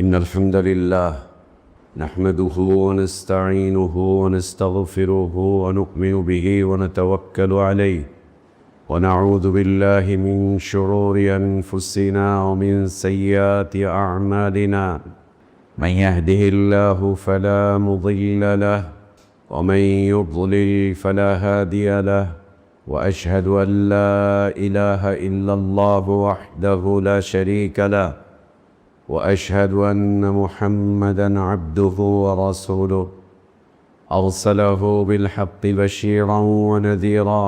إن الحمد لله نحمده ونستعينه ونستغفره ونؤمن به ونتوكل عليه ونعوذ بالله من شرور أنفسنا ومن سيئات أعمالنا من يهده الله فلا مضل له ومن يضلل فلا هادي له وأشهد أن لا إله إلا الله وحده لا شريك له وأشهد أن محمدًا عبده ورسوله أرسله بالحق بشيرًا ونذيرًا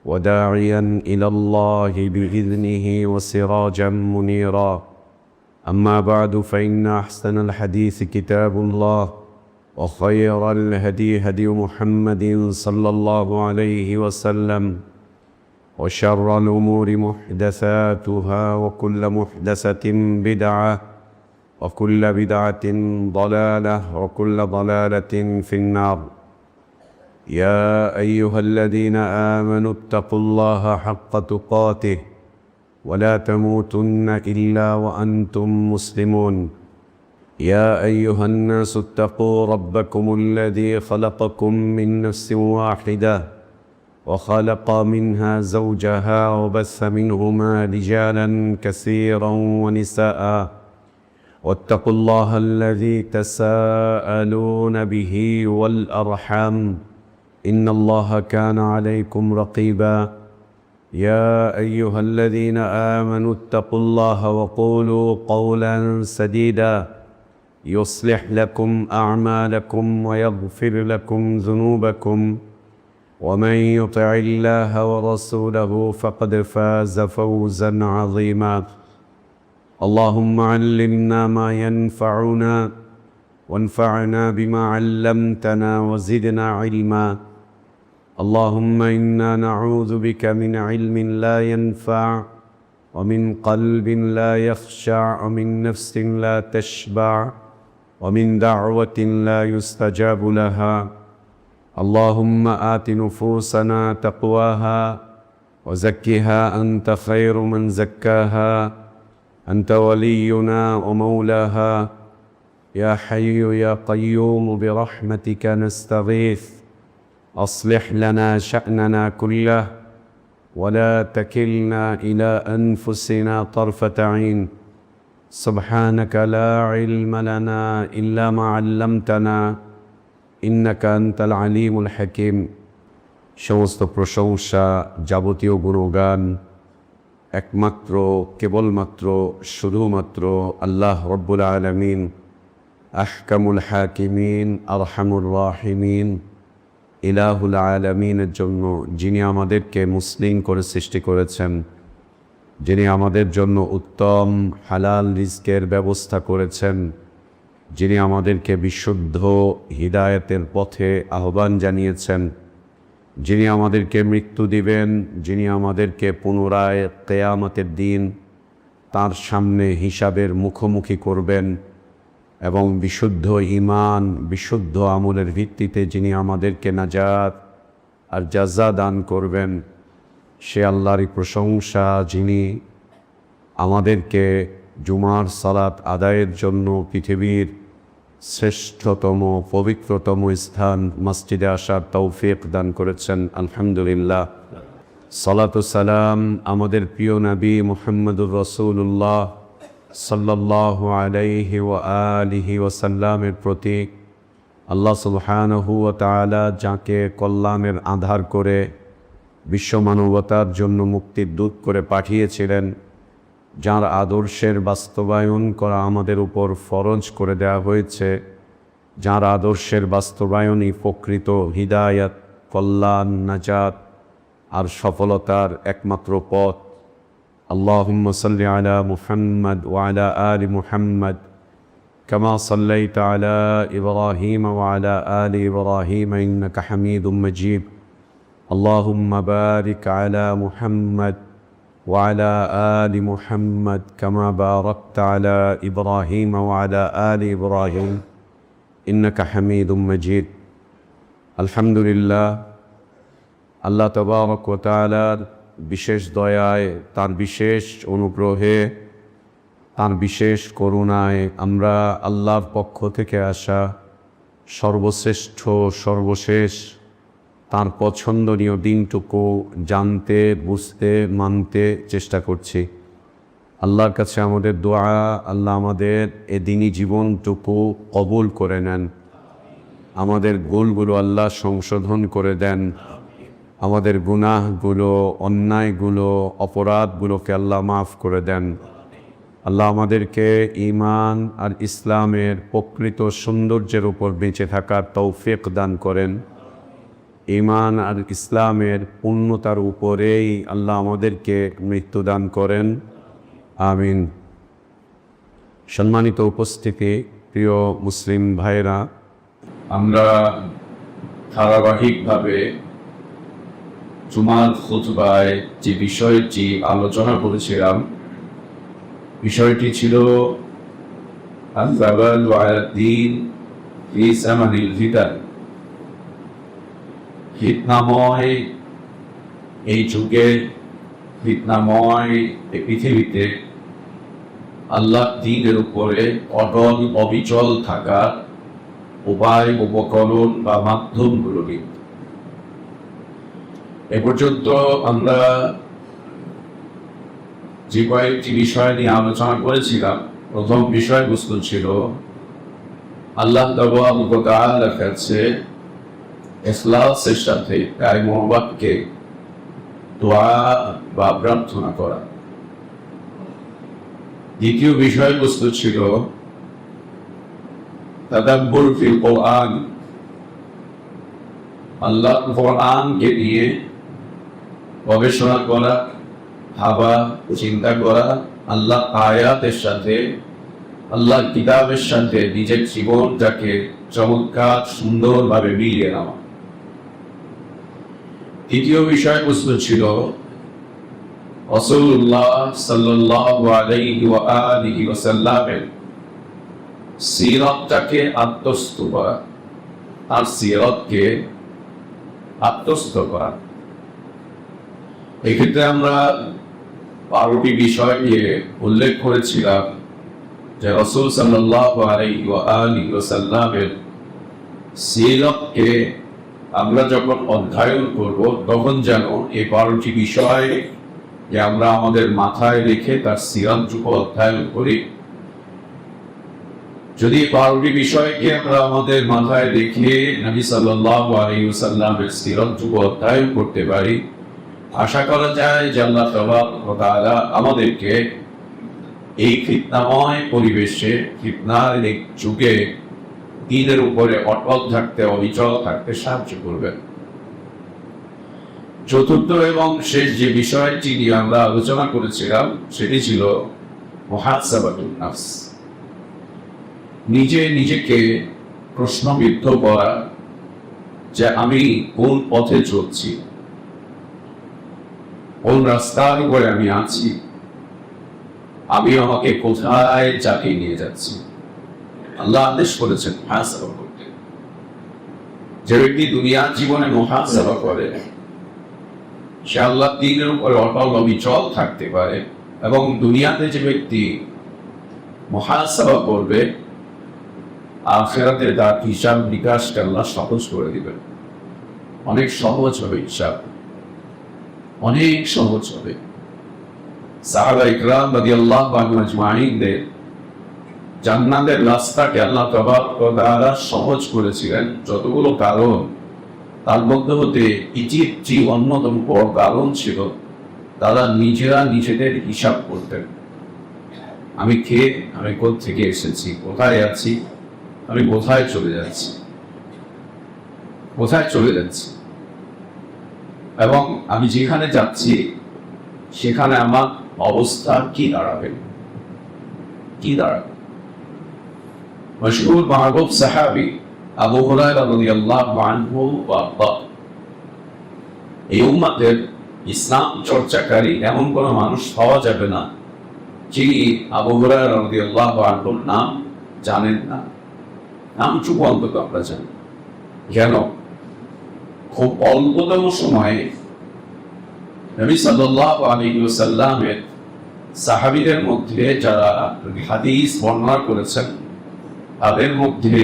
وداعيًا إلى الله بإذنه وسراجًا منيرًا أما بعد فإن أحسن الحديث كتاب الله وخير الهدي هدي محمد صلى الله عليه وسلم وشر الأمور محدثاتها وكل محدثة بدعة وكل بدعة ضلالة وكل ضلالة في النار. يا أيها الذين آمنوا اتقوا الله حق تقاته ولا تموتن إلا وأنتم مسلمون. يا أيها الناس اتقوا ربكم الذي خلقكم من نفس واحدة وخلق منها زوجها وبث منهما رجالا كثيرا ونساء واتقوا الله الذي تساءلون به والأرحام إن الله كان عليكم رقيبا. يا أيها الذين آمنوا اتقوا الله وقولوا قولا سديدا يصلح لكم أعمالكم ويغفر لكم ذنوبكم ومن يطع الله ورسوله فقد فاز فوزا عظيما. اللهم علمنا ما ينفعنا وانفعنا بما علمتنا وزدنا علما. اللهم إنا نعوذ بك من علم لا ينفع ومن قلب لا يخشع ومن نفس لا تشبع ومن دعوة لا يستجاب لها. اللهم آت نفوسنا تقواها وزكها أنت خير من زكاها أنت ولينا ومولاها. يا حي يا قيوم برحمتك نستغيث أصلح لنا شأننا كله ولا تكلنا إلى أنفسنا طرفة عين. سبحانك لا علم لنا إلا ما علمتنا إنك أنت العليم الحكيم. সমস্ত প্রশংসা যাবতীয় গুণগান একমাত্র কেবলমাত্র শুধুমাত্র আল্লাহ রব্বুল আলামিন আহকামুল হাকিমিন আরহামুর রাহিমিন ইলাহুল আলামিনের জন্য, যিনি আমাদেরকে মুসলিম করে সৃষ্টি করেছেন, যিনি আমাদের জন্য উত্তম হালাল রিজকের ব্যবস্থা করেছেন, যিনি আমাদেরকে বিশুদ্ধ হিদায়াতের পথে আহ্বান জানিয়েছেন, যিনি আমাদেরকে মৃত্যু দিবেন, যিনি আমাদেরকে পুনরায় কিয়ামতের দিন তার সামনে হিসাবের মুখোমুখি করবেন এবং বিশুদ্ধ ঈমান বিশুদ্ধ আমলের ভিত্তিতে যিনি আমাদেরকে নাজাত আর জাযা দান করবেন, সে আল্লাহরই প্রশংসা, যিনি আমাদেরকে জুমার সালাত আদায়ের জন্য পৃথিবীর শ্রেষ্ঠতম পবিত্রতম স্থান মসজিদে আসার তৌফিক দান করেছেন। আলহামদুলিল্লাহ। সালাতু সালাম আমাদের প্রিয় নবী মুহাম্মদুর রাসূলুল্লাহ সাল্লাল্লাহু আলাইহি ওয়া আলিহি ওয়াসাল্লামের প্রতি। আল্লাহ সুবহানাহু ওয়া তাআলা যাকে কল্যাণের আধার করে বিশ্ব মানবতার জন্য মুক্তির দূত করে পাঠিয়েছিলেন, যার আদর্শের বাস্তবায়ন করা আমাদের উপর ফরজ করে দেওয়া হয়েছে, যার আদর্শের বাস্তবায়নই প্রকৃত হিদায়াত, কল্যাণ, নাজাত আর সফলতার একমাত্র পথ। আল্লাহুম্মা সাল্লি আলা মুহাম্মদ ওয়া আলা আলি মুহাম্মদ কামা সাল্লাইতা আলা ইব্রাহিম ওয়া আলা আলি ইব্রাহিম ইন্নাকা হামিদুম মাজিদ। আল্লাহুম্মা বারিক আলা মুহাম্মদ وعلى آل محمد كما باركت على إبراهيم وعلى آل إبراهيم إنك حميد مجيد. الحمد لله। আল্লাহ তাবারক ওয়া তাআলার বিশেষ দয়ায়, তার বিশেষ অনুগ্রহে তার বিশেষ করুণায় আমরা আল্লাহর পক্ষ থেকে আসা সর্বশ্রেষ্ঠ সর্বশেষ তার পছন্দনীয় দিনটুকু জানতে বুঝতে মানতে চেষ্টা করছি। আল্লাহর কাছে আমাদের দোয়া, আল্লাহ আমাদের এ দিনই জীবনটুকু কবুল করে নেন, আমাদের ভুলগুলো আল্লাহ সংশোধন করে দেন, আমাদের গুনাহগুলো অন্যায়গুলো অপরাধগুলোকে আল্লাহ মাফ করে দেন। আল্লাহ আমাদেরকে ঈমান আর ইসলামের প্রকৃত সৌন্দর্যের উপর বেঁচে থাকার তৌফিক দান করেন। ঈমান আর ইসলামের পূর্ণতার উপরেই আল্লাহ আমাদেরকে মৃত্যু দান করেন, আমিন। সম্মানিত উপস্থিতি, প্রিয় মুসলিম ভাইরা, আমরা ধারাবাহিকভাবে জুমার খুতবায় যে বিষয়টি আলোচনা করেছিলাম, বিষয়টি ছিল আল-জাবাল ওয়াল-দ্বীন ফি জামানিল ফিতান। ফিতনাময় এই যুগে, ফিতনাময় এই পৃথিবীতে আল্লাহ দ্বীনের উপরে অটল অবিচল থাকার উপায়, উপকরণ বা মাধ্যমগুলো কি। এ পর্যন্ত আমরা যে কয়েকটি বিষয় নিয়ে আলোচনা করেছিলাম, প্রথম বিষয়বস্তু ছিল আল্লাহ তাআলার কাছে ইখলাসের সাথে তার মহব্বতকে দোয়া বা প্রার্থনা করা। দ্বিতীয় বিষয়বস্তু ছিল তাদাব্বুর ফিল কোরআন, আল্লাহর কোরআনকে নিয়ে গবেষণা করা, ভাবা, চিন্তা করা, আল্লাহ আয়াতের সাথে, আল্লাহর কিতাবের সাথে নিজের জীবনটাকে চমৎকার সুন্দরভাবে মিলিয়ে নেওয়া। তৃতীয় বিষয়বস্তু ছিল রাসূলুল্লাহ সাল্লাল্লাহু আলাইহি ওয়া আলিহি ওয়াসাল্লামের সিরাতটাকে আত্মস্থ করা, আর সিরাতকে আত্মস্থ করা। এক্ষেত্রে আমরা 12টি বিষয় নিয়ে উল্লেখ করেছিলাম যে রাসূল সাল্লাল্লাহু আলাইহি ওয়া আলিহি ওয়াসাল্লামের সিরাতকে আমরা যখন অধ্যয়ন করব, তখন যেন এই 12টি বিষয় যে আমরা আমাদের মাথায় রেখে তার সিরাতটুকু অধ্যয়ন করি। যদি 12টি বিষয়কে আমরা আমাদের মাথায় রেখে নবী সাল্লাল্লাহু আলাইহি ওয়াসাল্লামের সিরাতটুকু অধ্যয়ন করতে পারি, আশা করা যায় যে আল্লাহ তাআলা আমাদেরকে এই ফিতনাময় পরিবেশে, ফিতনার এই যুগে দ্বীনের উপরে অটল থাকতে, অবিচল থাকতে সাহায্য করবেন। চতুর্থ এবং শেষ যে বিষয়টি নিয়ে আমরা আলোচনা করেছিলাম, সেটি ছিল মুহাসাবাতুন নাফস, নিজেকে প্রশ্নবিদ্ধ করা যে আমি কোন পথে চলছি, কোন রাস্তার উপরে আমি আছি, আমি আমাকে কোথায় চাপিয়ে নিয়ে যাচ্ছি। আল্লাহ আদেশ করেছেন মুহাসাবা করতে। যে ব্যক্তি দুনিয়ার জীবনে মুহাসাবা করে, সে আল্লাহ দ্বীনের উপরে অটল অবিচল থাকতে পারে। এবং দুনিয়াতে যে ব্যক্তি মুহাসাবা করবে, আখিরাতে তার হিসাব নিকাশকে আল্লাহ সহজ করে দিবেন। অনেক সহজ হবে হিসাব, অনেক সহজ হবে। সাহাবা ইকরাম রাদিয়াল্লাহু আনহুম আজমাইনদের জান্নাতের রাস্তাকে আল্লাহ তাআলা সহজ করেছিলেন। যতগুলো কারণ, তার মধ্যে হতে যে অন্যতম বড় কারণ ছিল, তারা নিজেরা নিজেদের হিসাব করতেন। আমি কে, আমি কোথা থেকে এসেছি, কোথায় আছি, আমি কোথায় চলে যাচ্ছি, কোথায় চলে যাচ্ছি, এবং আমি যেখানে যাচ্ছি সেখানে আমার অবস্থা কি দাঁড়াবে, কি দাঁড়াবে। মশহুর মাহবুব সাহাবী আবু হুরায়রা রাদিয়াল্লাহু আনহু ওয়া এই উম্মতের ইসলাম চর্চাকারী এমন কোন মানুষ পাওয়া যাবে না যিনি আবু হুরায়রা রাদিয়াল্লাহু আনহুর নাম জানেন না। নামটুকু অন্তত আমরা জানি। কেন? খুব অল্পতম সময়ে নবী সাল্লাল্লাহু আলাইহি ওয়াসাল্লামের সাহাবীদের মধ্যে যারা হাদিস বর্ণনা করেছেন তাদের মধ্যে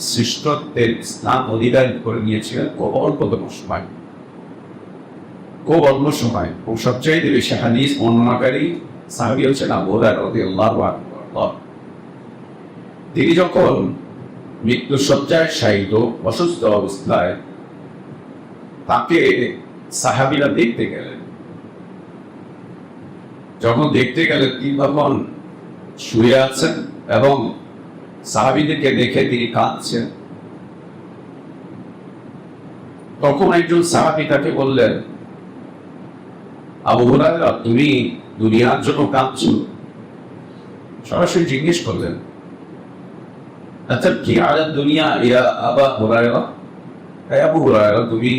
শ্রেষ্ঠত্বের স্থান অধিকার করে নিয়েছিলেন খুব অল্পতম সময়, খুব অল্প সময়। ও সবচাইতে বেশি হাদিস বর্ণনাকারী সাহাবী হচ্ছেন আবু হুরায়রা রাদিয়াল্লাহু আনহু। তিনি যখন মৃত্যু শয্যায় শায়িত অসুস্থ অবস্থায় তাকে সাহাবীরা দেখতে গেলেন। যখন দেখতে গেলেন তিনি তখন শুয়ে আছেন এবং সাহাবীদেরকে দেখে তিনি কাঁদছেন। তখন একজন সাহাবী তাকে বললেন, আবু হুরায়রা, তুমি দুনিয়ার জন্য কাঁদছো? সরাসরি জিজ্ঞেস করলেন, আতাবকি আলা দুনিয়া ইয়া আবা হুরায়রা? আবু হুরায়রা, তুমি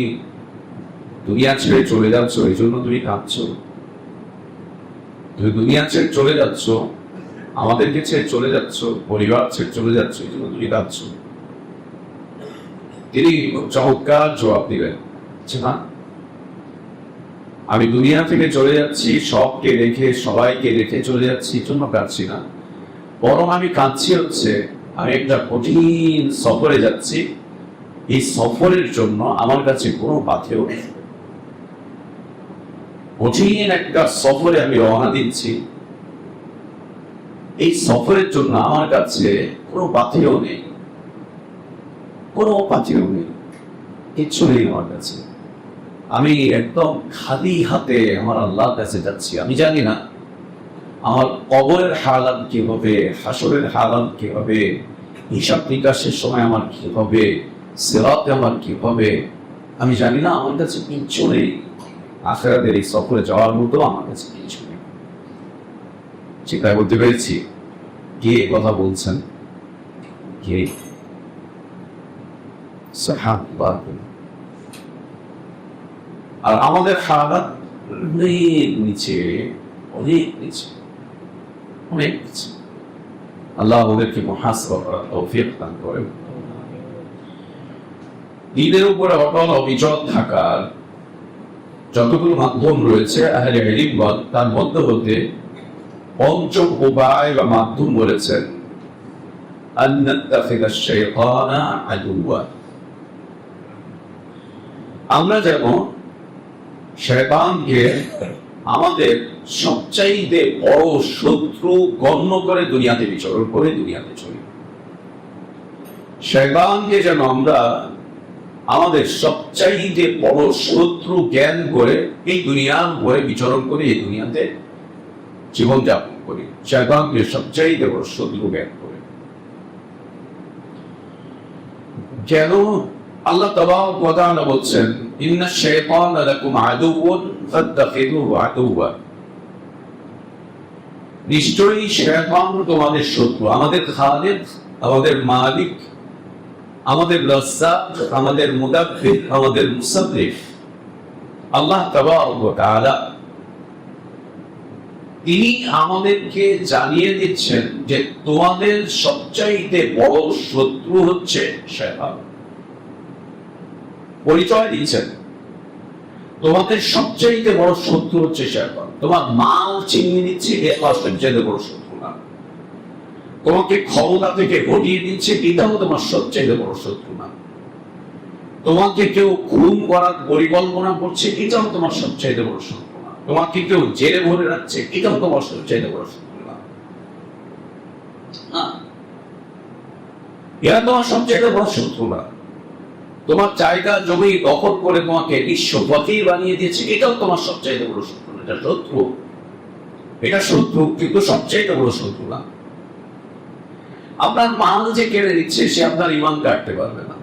দুনিয়া ছেড়ে চলে যাচ্ছ, এই জন্য তুমি কাঁদছো? তুমি দুনিয়া ছেড়ে চলে যাচ্ছ, আমাদেরকে ছেড়ে চলে যাচ্ছ, পরিবার ছেড়ে চলে যাচ্ছ, এই জন্য তুমি কাঁদছ? তিনি চমৎকার জবাব দিলেন, না, আমি দুনিয়া থেকে চলে যাচ্ছি, সবকে রেখে সবাইকে রেখে চলে যাচ্ছি, এই জন্য কাঁদছি না। বরং আমি কাঁদছি হচ্ছে আমি একটা কঠিন সফরে যাচ্ছি, এই সফরের জন্য আমার কাছে কোনো পাথেয় নেই। কঠিন একটা সফরে আমি রওনা দিচ্ছি, এই সফরের জন্য আমার কাছে কোনো পাথেয় নেই, কোনো পাথেয় নেই, কিচ্ছু নেই আমার কাছে। আমি একদম খালি হাতে আমার আল্লাহর কাছে যাচ্ছি। আমি জানি না আমার কবরের হালাত কি হবে, হাসরের হালাত কি হবে, হিসাব নিকাশের সময় আমার কি হবে, সিরাতে আমার কি হবে, আমি জানি না। আমার কাছে কিচ্ছু নেই, আখিরাতের এই সফরে যাওয়ার মতো আমার কাছে কিছু নেই। চিন্তা করতে পেরেছি কে কথা বলছেন? কে? সাহাবা। আর আমাদের হালাত অনেক নিচে, অনেক নিচে, অনেক নিচে। আল্লাহ ওদেরকে মুহাসাবা করার তৌফিক দান করেন। দিনের উপরে অটল অবিচল থাকার যতগুলো মাধ্যম রয়েছে আহলে ইলম তার মধ্যে হতে পঞ্চম উপায় বা মাধ্যম বলেছেন আন্নাত্তাখিযা শাইতানা আদুওয়া। আমরা যেন শয়তানকে আমাদের সবচাইতে বড় শত্রু গণ্য করে দুনিয়াতে বিচরণ করে দুনিয়াতে চলি। শয়তানকে যেন আমরা আমাদের সবচাইতে বড় শত্রু জ্ঞান করে এই দুনিয়ার উপরে বিচরণ করে এই দুনিয়াতে জীবনযাপন করি। শয়তানকে সবচাইতে বড় শত্রু জ্ঞান করে। কেন? আল্লাহ তাবারক ওয়া তাআলা বলছেন, ইন্নাশ শাইতানা লাকুম আদুউন ফাত্তাখিযুহু আদুওয়া। নিশ্চয়ই শয়তান তোমাদের শত্রু। আমাদের খালিক, আমাদের মালিক, আমাদের রাজ্জাক, আমাদের মুদাব্বির, আমাদের মুসাররিফ আল্লাহ তাবারক ওয়া তাআলা তিনি আমাদেরকে জানিয়ে দিচ্ছেন যে তোমাদের সবচাইতে বড় শত্রু হচ্ছে শয়তান। পরিচয় দিচ্ছেন তোমাদের সবচাইতে বড় শত্রু হচ্ছে শয়তান। তোমার মাল চিনিয়ে দিচ্ছে, এটাও সবচাইতে বড় শত্রু না। তোমাকে ক্ষমতা থেকে হটিয়ে দিচ্ছে, এটাও তোমার সবচাইতে বড় শত্রু না। তোমাকে কেউ খুন করার পরিকল্পনা করছে, এটাও তোমার সবচাইতে বড় শত্রু না। তোমাকে কেউ জেলে ভরে রাখছে, এটাও তোমার সবচাইতে বড় শত্রু না। এরা তোমার সবচাইতে বড় শত্রু না। তোমার জায়গা জমি দখল করে তোমাকে বিশ্বপতি বানিয়ে দিয়েছে, এটাও তোমার সবচাইতে বড় শত্রু না। এটা শত্রু, এটা শত্রু, কিন্তু সবচাইতে বড় শত্রু না। আপনার মাল যে কেড়ে দিচ্ছে সে আপনার ঈমান কাটতে পারবে না।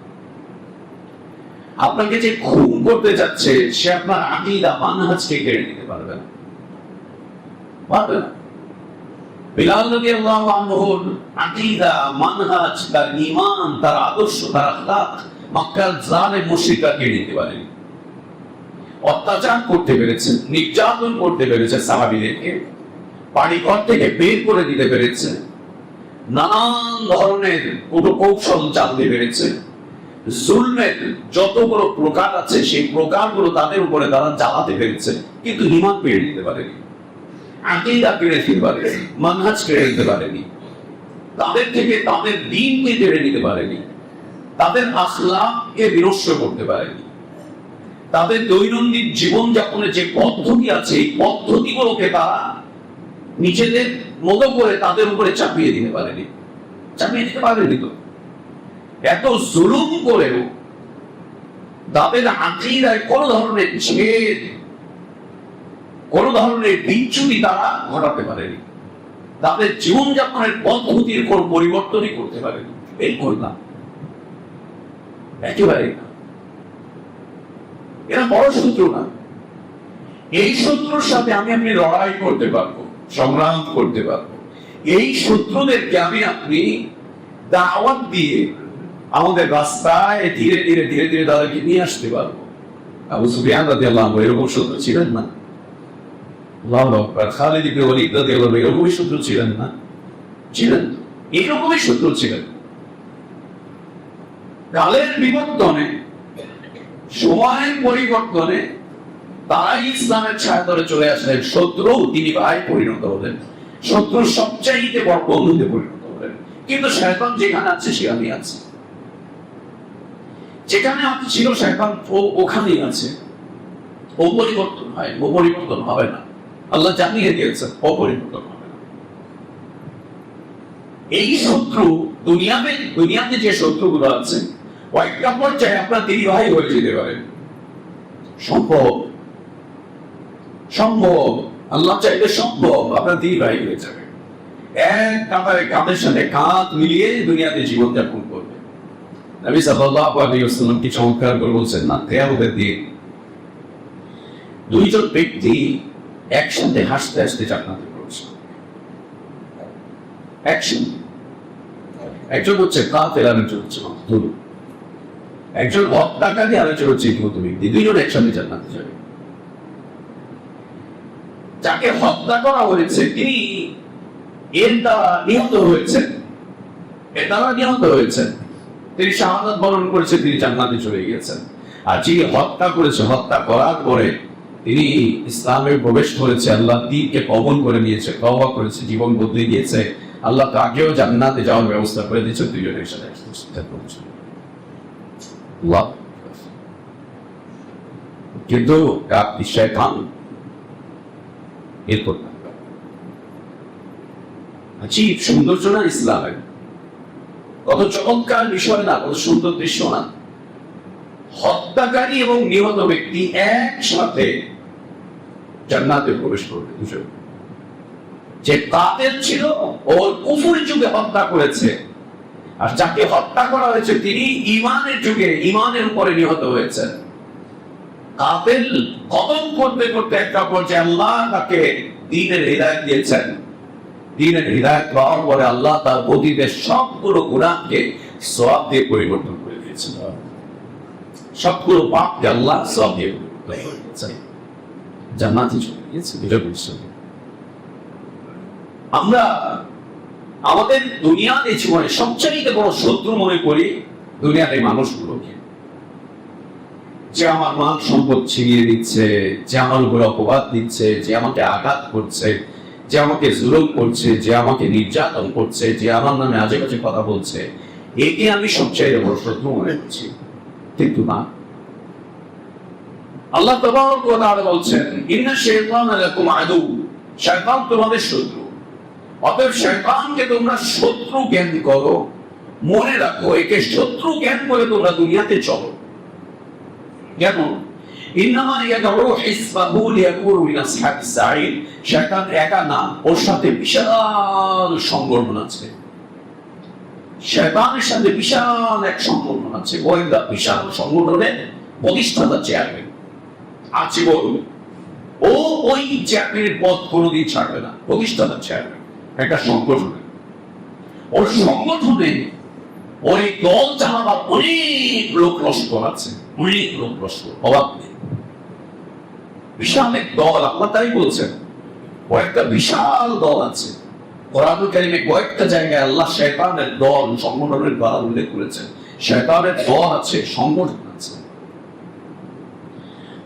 আপনাকে যে খুন করতে যাচ্ছে সে আপনার আকীদা মানহাজকে কেড়ে নিতে পারবে না, পারবে না। বিলাল রাদিয়াল্লাহু আনহুর আকীদা, মানহাজ, তার ঈমান, তার আদর্শ, তার আখলাক মক্কার জালেম মুশরিকরা কেড়ে নিতে পারেনি। অত্যাচার করতে পেরেছে, নির্যাতন করতে পেরেছে, সাহাবীদেরকে বাড়িঘর থেকে বের করে দিতে পেরেছে, নানান ধরনের কৌশল জানতে পেরেছে। জুলমের যতগুলো প্রকার আছে সেই প্রকারগুলো তাদের উপরে তারা চালাতে পেরেছে, কিন্তু ঈমান পেয়ে নিতে পারেনি। আকীদা কেড়ে নিতে পারেনি, মানহাজ কেড়ে নিতে পারেনি, তাদের থেকে তাদের দ্বীনকে কেড়ে নিতে পারেনি, তাদের আখলাককে বিনষ্ট করতে পারেনি, তাদের দৈনন্দিন জীবনযাপনের যে পদ্ধতি আছে এই পদ্ধতিগুলোকে তারা নিজেদের মতো করে তাদের উপরে চাপিয়ে দিতে পারেনি। চাপিয়ে দিতে পারেনি তো, এত জুলুম করেও তাদের আকীদায় কোন ধরনের ছেদ, কোন ধরনের বিচ্যুতি তারা ঘটাতে পারেনি, তাদের জীবনযাপনের পদ্ধতির কোন পরিবর্তনই করতে পারেনি। এই করলাম একেবারে না, এরা বড় শত্রু না। এই শত্রুর সাথে আমি আপনি লড়াই করতে পারবো, সংগ্রাম করতে পারবো। এই শত্রুদেরকে আমি আপনি দাওয়াত দিয়ে আমাদের রাস্তায় ধীরে ধীরে ধীরে ধীরে তাদেরকে নিয়ে আসতে পারবো। আবু সুফিয়ান রাদিয়াল্লাহু আনহু এরকম শত্রু ছিলেন না? আল্লাহু আকবার। খালিদ ইবনে ওয়ালিদ রাদিয়াল্লাহু আনহু এরকমই শত্রু ছিলেন না? ছিলেন, এরকমই শত্রু ছিলেন। কালের বিবর্তনে, সময়ের পরিবর্তনে তারা ইসলামের ছায়া ধরে চলে আসলেন, শত্রু তিনি ভাই পরিণত হলেন, শত্রুর সবচাইতে বড় বন্ধুতে পরিণত হলেন। কিন্তু শয়তান যেখানে আছে সেখানেই আছে, যেখানে আপনি ছিল শয়তান ওখানেই আছে। ও পরিবর্তন হয়, ও পরিবর্তন হবে না। আল্লাহ জানিয়ে দিয়েছেন অপরিবর্তন হবে না। এই শত্রু দুনিয়াতে যে শত্রুগুলো আছে কয়েকটা পর্যায়ে আপনার দিদি ভাই হয়ে যেতে পারেন। সম্ভব, সম্ভব, আল্লাহ চাইলে সম্ভব আপনার দিদি ভাই হয়ে যাবে। এক কাতারে কাঁধের সাথে কাঁধ মিলিয়ে দুনিয়াতে জীবনযাপন করবে। নবী সাল্লাল্লাহু আলাইহি ওয়াসাল্লাম কি চমৎকার করে বলছেন না, কিয়ামতের দিন দুইজন ব্যক্তি একসাথে হাসতে হাসতে জান্নাতে প্রবেশ করবে। একসাথে, একজন হচ্ছে কাফের, আরেকজন হচ্ছে মাকতুল। একজন হত্যাকারী, আরেকজন হচ্ছে নিহত ব্যক্তি। দুইজন একসাথে জান্নাতে যাবে। যাকে হত্যা করা হয়েছে তিনি এর দ্বারা নিহত হয়েছেন, এর দ্বারা নিহত হয়েছেন, তিনি শাহাদাত বরণ করেছেন, তিনি জান্নাতে চলে গিয়েছেন। আর যিনি হত্যা করেছে, হত্যা করার পরে তিনি ইসলামে প্রবেশ করেছে, আল্লাহ দ্বীনকে কবুল করে নিয়েছে, তওবা করেছে, জীবন বদলে গিয়েছে, আল্লাহ তাকেও জান্নাতে যাওয়ার ব্যবস্থা করে দিয়েছে। দুইজনের সাথে কিন্তু আপনি শয়তান এরপর আজীব সৌন্দর্য না ইসলামের, কত চমৎকার বিষয় না, কত সুন্দর দৃশ্য না। হত্যাকারী এবং নিহত ব্যক্তি একসাথে জান্নাতে প্রবেশ করবে। দুজন যে কাফের ছিল ওর কুফরি যুগে হত্যা করেছে, আর যাকে হত্যা করা হয়েছে তিনি ঈমানের যুগে ঈমানের উপরে নিহত হয়েছে। কাফের কদম করতে করতে একটা পর্যায়ে আল্লাহ তাকে দ্বীনের হিদায়াত দিয়েছেন। দ্বীনের হিদায়াত পাওয়ার পরে আল্লাহ তার অতীতের সবগুলো গুনাহকে সওয়াব দিয়ে পরিবর্তন করে দিয়েছেন। সবগুলো পাপকে আল্লাহ সওয়াব দিয়ে পরিবর্তন করে দিয়েছেন, জান্নাতে চলে গিয়েছে। আমরা আমাদের দুনিয়াতে জীবনে সবচেয়ে বড় শত্রু মনে করি দুনিয়াতে মানুষগুলোকে, যে আমার মান সম্পদ ছিনিয়ে দিচ্ছে, যে আমার উপর অপবাদ দিচ্ছে, যে আমাকে আঘাত করছে, যে আমাকে জুলুম করছে, যে আমাকে নির্যাতন করছে, যে আমার নামে আজে বাজে কথা বলছে, একে আমি সবচেয়ে বড় শত্রু মনে করছি। কিন্তু না, আল্লাহ তাবারক ওয়া তাআলা বলছেন ইন্না শাইতানা লাকুম আদু, শয়তান তোমাদের শত্রু। অতএব শয়তানকে তোমরা শত্রু জ্ঞান করো, মনে রাখো একে শত্রু জ্ঞান করে তোমরা দুনিয়াতে চলো। কেমন? ইন্নামা ইয়াদউ হিসবাহু লিয়াকুনু মিন আসহাবিস সাঈর। শয়তান একা না, ওর সাথে বিশাল সংগঠন আছে। শয়তানের সাথে বিশাল এক সংগঠন আছে, গোয়েন্দা বিশাল সংগঠনের প্রতিষ্ঠাতা চেয়ারম্যান আছে। বলুন, ও ওই চেয়ারম্যানের পদ কোনোদিন ছাড়বে না। প্রতিষ্ঠাতা চেয়ারম্যান একটা সংগঠন, ওর সংগঠনে ওই দল চালাবার অনেক লোক লস্কর আছে, অনেক লোক লস্কর, অভাব নেই। বিশাল এক দল, আল্লাহ তাই বলছেন ও একটা বিশাল দল আছে। কোরআনুল কারীমে কয়েকটা জায়গায় আল্লাহ শয়তানের দল, সংগঠনের কথা উল্লেখ করেছেন। শয়তানের দল আছে, সংগঠন আছে।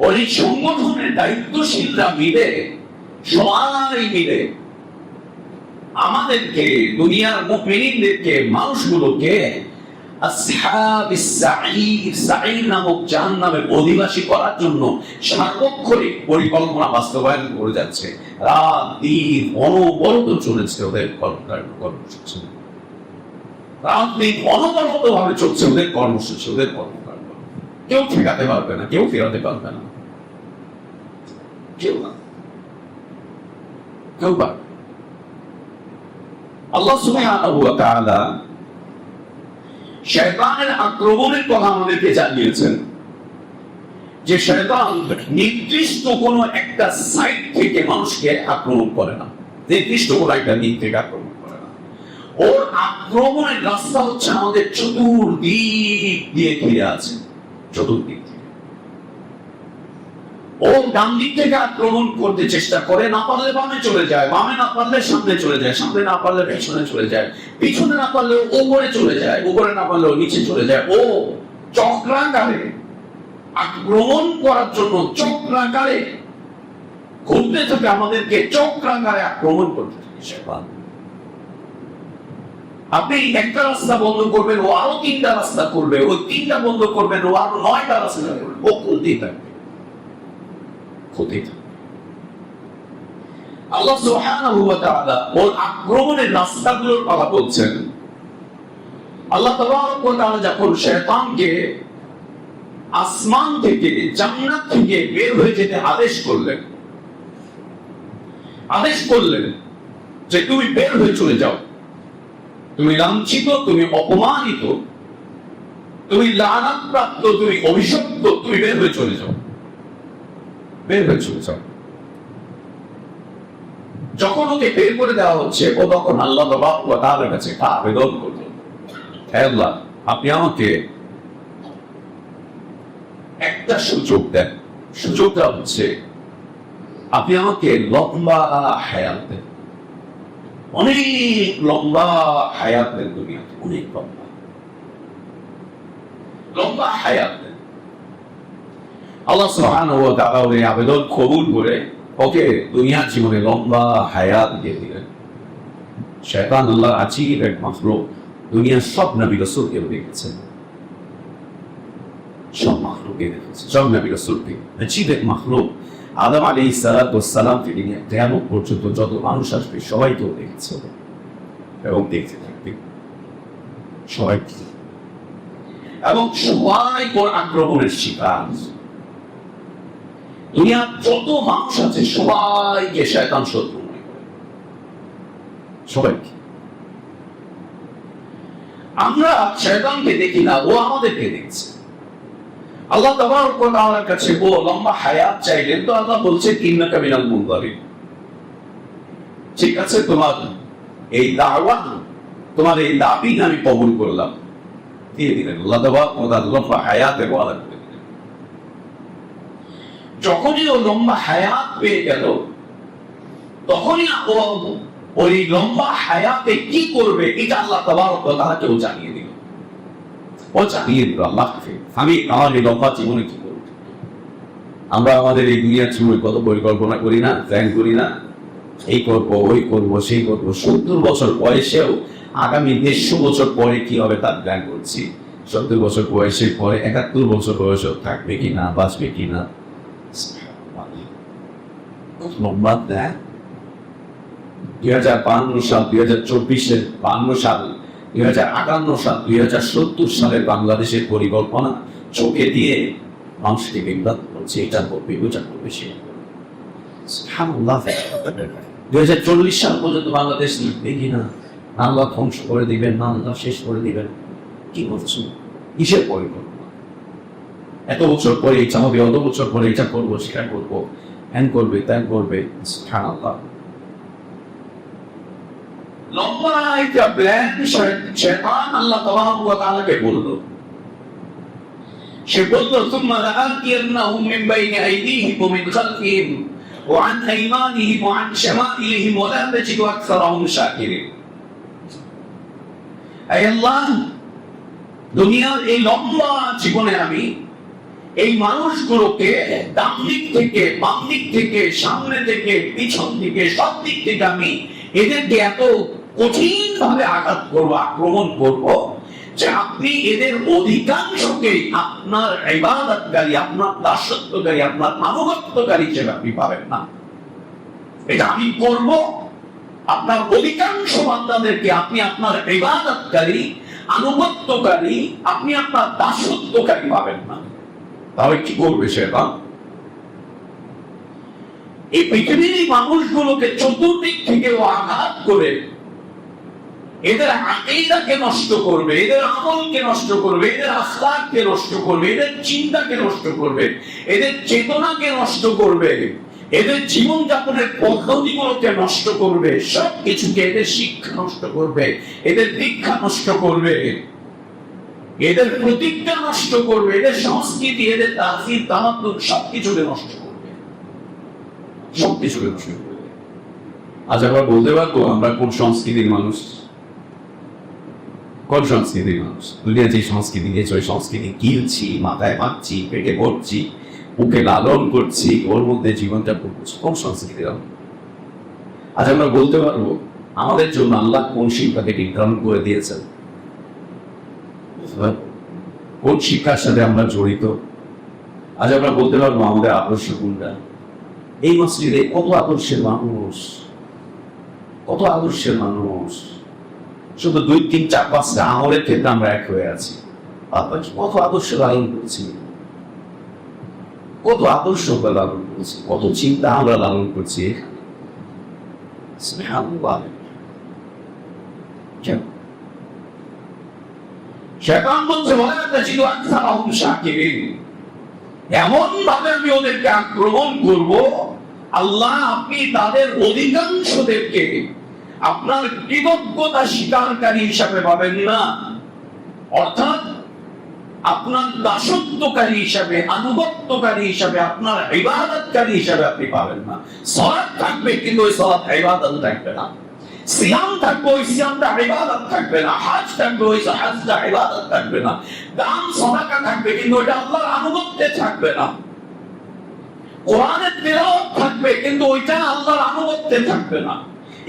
ওই সংগঠনের দায়িত্বশীলরা মিলে সবাই মিলে আমাদেরকে, দুনিয়ার মুমিনদেরকে, মানুষগুলোকে আসহাবিস সাঈর, সাঈর নামক জাহান্নামের অধিবাসী করার জন্য সার্বক্ষণিক পরিকল্পনা বাস্তবায়ন করে যাচ্ছে। রাত দিন অনবরত চলেছে ওদের কর্মসূচি, রাত দিন অনবরত ভাবে চলছে ওদের কর্মসূচি, ওদের কর্মকাণ্ড। কেউ ঠেকাতে পারবে না, কেউ ফেরাতে পারবে না, কেউ না, কেউ পারবে। আল্লাহ সুবহানাহু ওয়া তাআলা শয়তানের আক্রমণের কথা আমাদেরকে জানিয়েছেন যে শয়তান নির্দিষ্ট কোনো একটা সাইড থেকে মানুষকে আক্রমণ করে না, নির্দিষ্ট কোনো একটা দিক থেকে আক্রমণ করে না। ওর আক্রমণের রাস্তা হচ্ছে আমাদের চতুর্দিক দিয়ে ঘিরে আছে, চতুর্দিক থেকে। ও ডান দিক থেকে আক্রমণ করতে চেষ্টা করে, না পারলে বামে চলে যায়, বামে না পারলে সামনে চলে যায়, সামনে না পারলে পেছনে চলে যায়, পিছনে না পারলে উপরে চলে যায়, উপরে না পারলে নিচে চলে যায়। ও চক্রাকারে আক্রমণ করার জন্য চক্রাকারে ঘুরতে থাকে, আমাদেরকে চক্রাকারে আক্রমণ করতে থাকে। আপনি একটা রাস্তা বন্ধ করবেন, ও আরো 3টা রাস্তা করবে, ওই 3টা বন্ধ করবেন, ও আরো 9টা রাস্তা করবে, ও খুলতেই থাকবে। আল্লাহ সুবহানাহু ওয়া তাআলা ওর আক্রমণের রাস্তাগুলোর কথা বলছেন। আল্লাহ তাবারক ওয়া তাআলা যখন শয়তানকে আসমান থেকে, জান্নাত থেকে বের হয়ে যেতে আদেশ করলেন যে তুমি বের হয়ে চলে যাও, তুমি লাঞ্ছিত, তুমি অপমানিত, তুমি লানাতপ্রাপ্ত, তুমি অভিশপ্ত, তুমি বের হয়ে চলে যাও, বের হয়ে চলে যাও। যখন ওকে বের করে দেওয়া হচ্ছে, ও তখন আল্লাহ তাআলার কাছে আবেদন করল, হে আল্লাহ, আপনি আমাকে একটা সুযোগ দেন। সুযোগটা হচ্ছে আপনি আমাকে লম্বা হায়াত দেন, অনেক লম্বা হায়াত দেন, দুনিয়াতে অনেক লম্বা হায়াত দেন। আল্লাহ সুবহানাহু ওয়া তাআলা ওই আবেদন কবুল করে ওকে দুনিয়ার জীবনে লম্বা হায়াত দিয়ে দিলেন। শয়তান আল্লাহ আজীব এক মাখলুক, দুনিয়ার সব নবী রাসূলকে দেখেছেন, সব মাখলুককে দেখেছেন, সব নবী রাসূলকে। আজীব এক মাখলুক। আদম আলাইহিস সালাতু ওয়াস সালাম থেকে নিয়ে কিয়ামত পর্যন্ত যত মানুষ আসবে সবাইকেও দেখেছে এবং দেখতে থাকবে সবাই, এবং সবাই ওর আক্রমণের শিকার। দুনিয়ার যত মানুষ আছে সবাইকে শয়তান শত্রু মনে করে, সবাইকে। আমরা শয়তানকে দেখি না, ও আমাদেরকে দেখছে। আল্লাহ তাবারক ওয়া তাআলার কাছে ও লম্বা হায়াত চাইলেন, তো আল্লাহ বলছে ইন্নাকা মিনাল মুনযারিন। ঠিক আছে, তোমার এই দাওয়া, তোমার এই দাবি আমি কবুল করলাম, দিয়ে দিলেন। আল্লাহ তাবারক ওয়া তাআলা লম্বা হায়াতের ওয়াদা করে দিলেন। যখনই ও লম্বা হায়াত পেয়ে গেল, তখনই ও ওই লম্বা হায়াতে কি করবে এটা আল্লাহ তাবারক ওয়া তাআলাকে ও জানিয়ে দিল। ও জানিয়ে দিল আল্লাহকে, আমি আমার এই লম্বা জীবনে কি করব। আমরা আমাদের এই দুনিয়ার জীবনে কত পরিকল্পনা করি না, প্ল্যান করি না, এই করব, ওই করব, সেই করব। 70 বছর বয়সেও আগামী 150 বছর পরে কি হবে তার প্ল্যান করছি। 70 বছর বয়সের পরে 71 বছর বয়সেও থাকবে কিনা, বাঁচবে কিনা। লম্বা দেয় 2052 সাল, 2024 52 সাল, 2058 সাল, 2070 সালের বাংলাদেশের পরিকল্পনা চোখে দিয়ে মানুষকে বিভ্রান্ত করছে, এটা করবে, ওটা করবে, সেটা করবে। সুবহানাল্লাহ। 2040 সাল পর্যন্ত বাংলাদেশ দেখি না, আল্লাহ ধ্বংস করে দিবেন, না আল্লাহ শেষ করে দিবেন। কি করছো? কিসের পরিকল্পনা? এত বছর পরে এটা হবে, অত বছর পরে এটা করবো, সেটা করবো, হ্যান করবে, ত্যান করবে। সুবহানাল্লাহ। লম্বা একটা প্ল্যান শয়তান আল্লাহ তাবারক ওয়া তাআলাকে বলল। সে বলল, সুম্মা লাআতিয়ান্নাহুম মিন বাইনি আইদিহিম ওয়া মিন খালফিহিম ওয়া আন আইমানিহিম ওয়া আন শামাইলিহিম ওয়া লা তাজিদু আকসারাহুম শাকিরিন। আয় আল্লাহ, দুনিয়ার এই লম্বা জীবনে আমি এই মানুষগুলোকে ডান দিক থেকে, বাম দিক থেকে, সামনে থেকে, পিছন থেকে, সব দিক থেকে আমি এদেরকে এত কঠিন ভাবে আঘাত করব, আক্রমণ করব, যে আপনি এদের অধিকাংশকে আপনার ইবাদতকারী, আপনার দাসত্বকারী, আপনার আনুগত্যকারী হিসেবে আপনি পাবেন না। এটা আমি করব, আপনার অধিকাংশ বান্দাদেরকে আপনি আপনার ইবাদতকারী, আনুগত্যকারী, আপনি আপনার দাসত্বকারী পাবেন না। তাহলে কি করবে শয়তান? এই পৃথিবীর মানুষগুলোকে চতুর্দিক থেকে আঘাত করে এদের আকীদাকে নষ্ট করবে, এদের আমলকে নষ্ট করবে, এদের আখলাককে নষ্ট করবে, এদের চিন্তাকে নষ্ট করবে, এদের চেতনাকে নষ্ট করবে, এদের জীবন যাপনের পদ্ধতিগুলোকে নষ্ট করবে, সবকিছুকে, এদের শিক্ষা নষ্ট করবে, এদের দীক্ষা নষ্ট করবে, এদের প্রতিজ্ঞা নষ্ট করবে, এদের সংস্কৃতি, এদের তাফসীর, তামাদ্দুন সবকিছুকে নষ্ট করবে, সবকিছুকে নষ্ট করবে। আজ আমরা বলতে পারবো আমরা কোন সংস্কৃতির মানুষ? কোন সংস্কৃতির মানুষ? দুনিয়া যে সংস্কৃতি দিয়েছে ওই সংস্কৃতি গিলছি, মাথায় মাখছি, পেটে ভরছি, বুকে লালন করছি, ওর মধ্যে জীবনটা করছি। কোন সংস্কৃতির? আজ আমরা বলতে পারবো আমাদের জন্য আল্লাহ কোন শিক্ষাকে নির্ধারণ করে দিয়েছেন? কোন শিক্ষার সাথে আমরা জড়িত? আজ আমরা বলতে পারবো আমাদের আদর্শ কোনটা? এই মসজিদে কত আদর্শের মানুষ, কত আদর্শের মানুষ, শুধু 2, 3, 4, 5টা আমলের ক্ষেত্রে আমরা এক হয়ে আছি। কত আদর্শ লালন করছি, কত আদর্শ লালন করছি, কত চিন্তা আমরা লালন করছি। শয়তান বলছে এমন ভাবে আমি ওদেরকে আক্রমণ করব, আল্লাহ আপনি তাদের অধিকাংশদেরকে আপনার কৃতজ্ঞতা স্বীকারকারী হিসাবে পাবেন না, অর্থাৎ আপনার দাসত্বকারী হিসাবে, আনুগত্যকারী হিসাবে, আপনার ইবাদতকারী হিসাবে আপনি পাবেন না। সালাত থাকবে কিন্তু ওই সালাত ইবাদত থাকবে না, সিয়াম থাকবে ওই সিয়ামটা ইবাদত থাকবে না, হজ থাকবে ওই হজটা ইবাদত থাকবে না, দান সাদাকা থাকবে কিন্তু ওটা আল্লাহর আনুগত্যে থাকবে না, কোরআনের তেলাওয়াত থাকবে কিন্তু ওইটা আল্লাহর আনুগত্যে থাকবে না,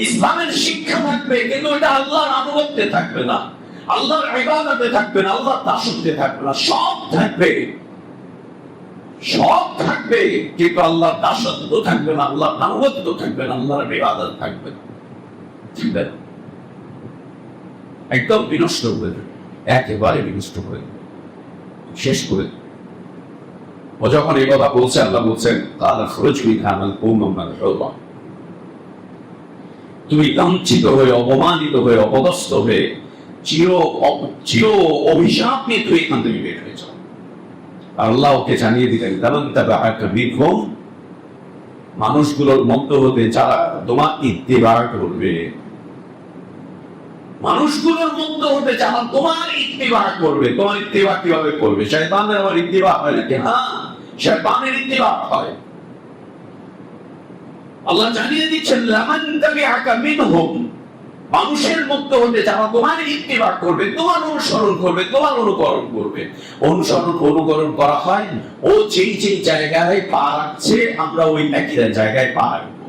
ইসলামের শিক্ষা থাকবে কিন্তু ওইটা আল্লাহর আনুগত্যে থাকবে না, আল্লাহর ইবাদতে থাকবে না, আল্লাহর দাসত্বে থাকবে না। সব থাকবে, সব থাকবে কিন্তু আল্লাহর দাসত্ব থাকবে না, আল্লাহর আনুগত্য থাকবে না, আল্লাহর ইবাদত থাকবে না। একদম বিনষ্ট করে দেবে, একেবারে বিনষ্ট করে দেবে, শেষ করে দেবে। ও যখন এই কথা বলছে, আল্লাহ বলছেন তুমি লাঞ্ছিত হয়ে, অপমানিত হয়ে, অপদস্থ হয়ে, চির অভিশাপ নিয়ে তুই এখান থেকে বের হয়ে যাও। আল্লাহ ওকে জানিয়ে দিলেন মানুষগুলোর মধ্য হতে যারা তোমার ইত্তেবা করবে, মানুষগুলোর মধ্য হতে যারা তোমার ইত্তেবা করবে। তোমার ইত্তেবা কিভাবে করবে? শয়তানের আবার ইত্তেবা হয় নাকি? হ্যাঁ, শয়তানের ইত্তেবা হয়। আল্লাহ জানিয়ে দিচ্ছেন লামান তাবিআকা মিনহুম, মানুষের মধ্য হতে যারা তোমার ইত্তেবা করবে, তোমার অনুসরণ করবে, তোমার অনুকরণ করবে। অনুসরণ অনুকরণ করা হয়, ও যেই যেই জায়গায় পা রাখছে আমরা ওই একই জায়গায় পা রাখবো,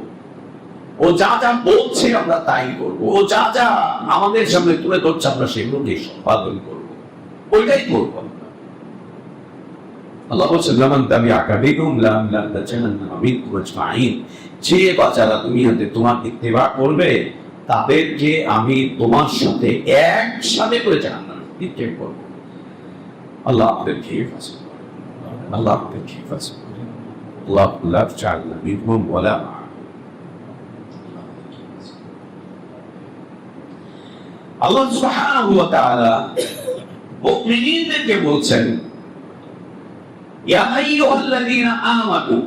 ও যা যা বলছে আমরা তাই করবো, ও যা যা আমাদের সামনে তুলে ধরছে আমরা সেগুলোকে সম্পাদন করবো, ওইটাই করবো। আল্লাহ বলছেন লামান তাবিআকা মিনহুম লা'আমলা'না জাহান্নামা মিনকুম আজমাইন, যে বাচ্চারা তুমি হাতে তোমার ইত্তেবা করবে তাদেরকে আমি তোমার সাথে একসাথে করে জাহান্নামে নিক্ষেপ করব। আল্লাহ আমাদেরকে হেফাজত করেন, আল্লাহ আমাদেরকে হেফাজত করেন। আল্লাহ লা তাজআলনা মিনহুম ওয়ালা আল্লাহ সুবহানাহু ওয়া তাআলা মুমিনদেরকে বলছেন ইয়া আইয়ুহাল্লাযীনা আমানু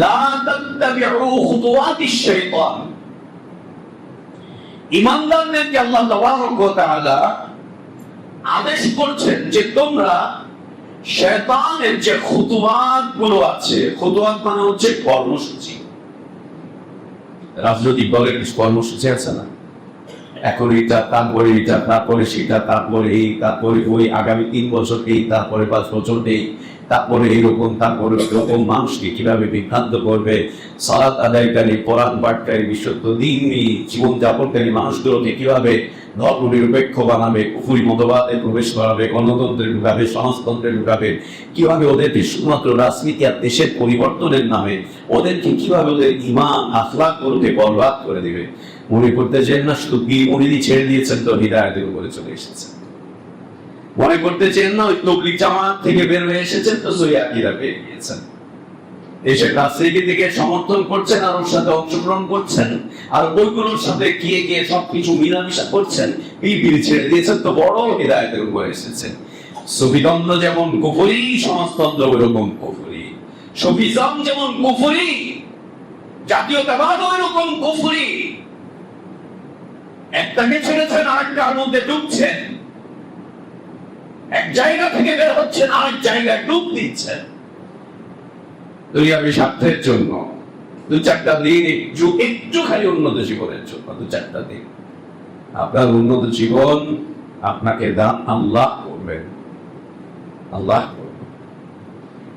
লা তাত্তাবিউ খুতুওয়াতিশ শাইতান। ঈমানদারদেরকে আল্লাহ তাবারক ওয়া তাআলা আদেশ করছেন যে তোমরা শয়তানের যে খুতুওয়াত গুলো আছে, খুতুওয়াত মানে হচ্ছে কর্মসূচি, রাজনৈতিক দলের কিছু কর্মসূচি আছে না, এখন এটা, তারপরে এটা, তারপরে সেটা, তারপরে এই, তারপরে ওই, আগামী 3 বছর এই, তারপরে 5 বছর এই, তারপরে এইরকম, তারপরে এরকম, মানুষকে কিভাবে বিভ্রান্ত করবে, সালাত আদায়কারী, কোরআন পাঠকারী, বিশুদ্ধ দ্বীনি জীবনযাপনকারী মানুষগুলোকে কিভাবে ধর্ম নিরপেক্ষ বানাবে, কুফরি মতবাদে প্রবেশ করাবে, গণতন্ত্রে ঢুকাবে, সমাজতন্ত্রে ঢুকাবে, কিভাবে ওদেরকে শুধুমাত্র রাজনীতি আর দেশের পরিবর্তনের নামে ওদেরকে কিভাবে ওদের ঈমান আখলাক গুলোকে বরবাদ করে দিবে। মনে করতেছেন না শুধু উনি ছেড়ে দিয়েছেন তো হিদায়াতের উপরে চলে এসেছেন। মনে করতেছেন না ওই তবলিগ জামাত থেকে বের হয়ে এসেছেন তো সহি আকীদা পেয়ে গিয়েছেন। দেশের রাজনীতি থেকে সমর্থন করছেন আর ওর সাথে অংশগ্রহণ করছেন আর বইগুলোর সাথে গিয়ে গিয়ে সবকিছু মিলামিশা করছেন, এই বিল ছেড়ে দিয়েছেন তো বড় হিদায়াতের উপরে এসেছেন। সফিতন্ত্র যেমন কুফরি, সমাজতন্ত্র ওইরকম কুফরি। সফিজম যেমন কুফরি, জাতীয়তাবাদ ওইরকম কুফরি। একটাকে ছেড়েছেন আরেকটার মধ্যে ডুবছেন, এক জায়গা থেকে বের হচ্ছেন আরেক জায়গায় ডুব দিচ্ছেন দুনিয়াবী স্বার্থের জন্য। 2-4টা দিন একটু খালি উন্নত জীবনের জন্য, 2-4টা দিন আপনার উন্নত জীবন আপনাকে দান আল্লাহ করবেন, আল্লাহ করবেন।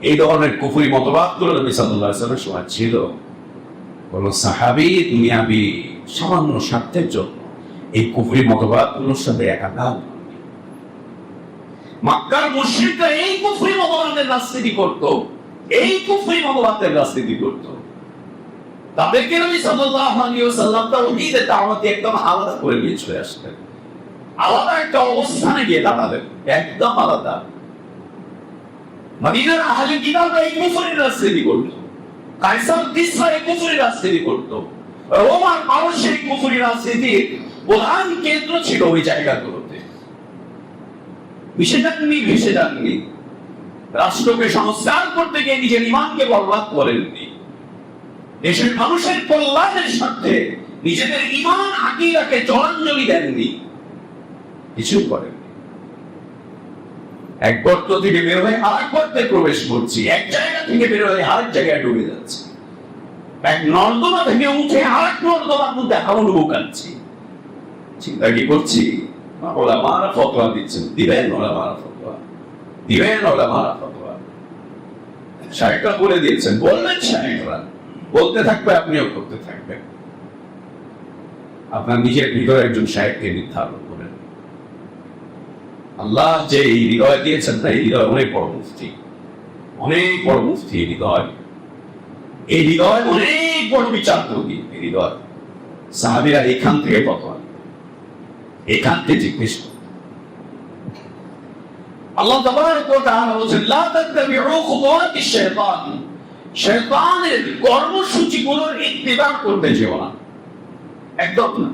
এই ধরনের কুফরি মতবাদ গুলো নবী সাল্লাল্লাহু আলাইহি ওয়াসাল্লামের সময় ছিল। কোন সাহাবী দুনিয়াবী সামান্য স্বার্থের জন্য এই কুফরি মতবাদ গুলোর সাথে একাকার। মক্কার মুশরিকরা এই কুফরি মতবাদের রাজনীতি করত, এই কুফরি মতবাদের রাজনীতি করত। তাদেরকে নবী সাল্লাল্লাহু আলাইহি ওয়াসাল্লাম তাওহীদের দাওয়াতে একদম আলাদা করে নিয়ে চলে আসলেন, আলাদা একটা অবস্থানে গিয়ে দাঁড়ালেন, একদম আলাদা। মদিনার আহলে কিতাবরা এই কুফরির রাজনীতি করত, কায়সার কিসরা এই কুফরির রাজনীতি করত, রোমান পারস্যের এই কুফরি রাজনীতির প্রধান কেন্দ্র ছিল ওই জায়গাগুলোতে। ভেসে যাননি, রাষ্ট্রকে সংস্কার করতে গিয়ে নিজের ঈমানকে বরবাদ করেননি, দেশের মানুষের কল্যাণের স্বার্থে নিজেদের ঈমান আকীদাকে জলাঞ্জলি দেননি, কিছু করেননি। এক গর্ত থেকে বের হয়ে আরেক গর্তে প্রবেশ করছি, এক জায়গা থেকে বের হয়ে আরেক জায়গায় ডুবে যাচ্ছি, এক নর্দমা থেকে উঠে আরেক নর্দমার মধ্যে হাওড় বোকাচ্ছি। চিন্তা কি করছি? ওলামারা ফতোয়া দিচ্ছেন, দিবেন ওলামারা ফতোয়া, দিবেন ওলামারা ফতোয়া। শায়েখরা বলে দিয়েছেন, বলবেন শায়েখরা, বলতে থাকবে, আপনিও করতে থাকবেন। আপনার নিজের ভিতরে একজন শায়েখকে নির্ধারণ করেন। আল্লাহ যে এই হৃদয় দিয়েছেন না, এই হৃদয় অনেক বড় মুফতি, অনেক বড় মুফতি এই হৃদয়। এই হৃদয় অনেক বড় বিচারপতি এই হৃদয়। সাহাবীরা এখান থেকে ফতোয়া, এখান থেকে জিজ্ঞেস। আল্লাহ তাবারাক ওয়া তাআলা বলেন, লা তাত্তাবিউ খুতুওয়াতিশ শাইতান, শয়তানের কর্মসূচিগুলোর ইত্তিবা করতে যেও না, একদম না,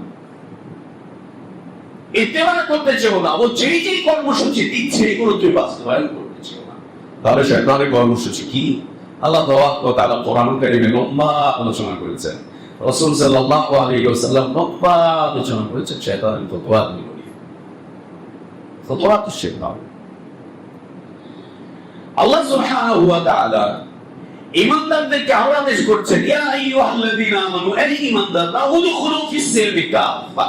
ইত্তিবা করতে যেও না। ও যেই যেই কর্মসূচি দিচ্ছে এগুলো তুই বাস্তবায়ন করতে যেও না। তাহলে শয়তানের কর্মসূচি কি? আল্লাহ তাবারাক ওয়া তাআলা কোরআন কারীমে লম্বা আলোচনা করেছেন, রাসূল সাল্লাল্লাহু আলাইহি ওয়াসাল্লাম লম্বা আলোচনা করেছেন শয়তানের ফতোয়া নিয়ে। ফতোয়া তো শয়তান। আল্লাহ সুবহানাহু ওয়া তাআলা ঈমানদারদেরকে আদেশ করছেন, ইয়া আইয়ুহাল্লাযীনা আমানু, হে ঈমানদাররা, উদখুলু ফিস সিলমি কাফা,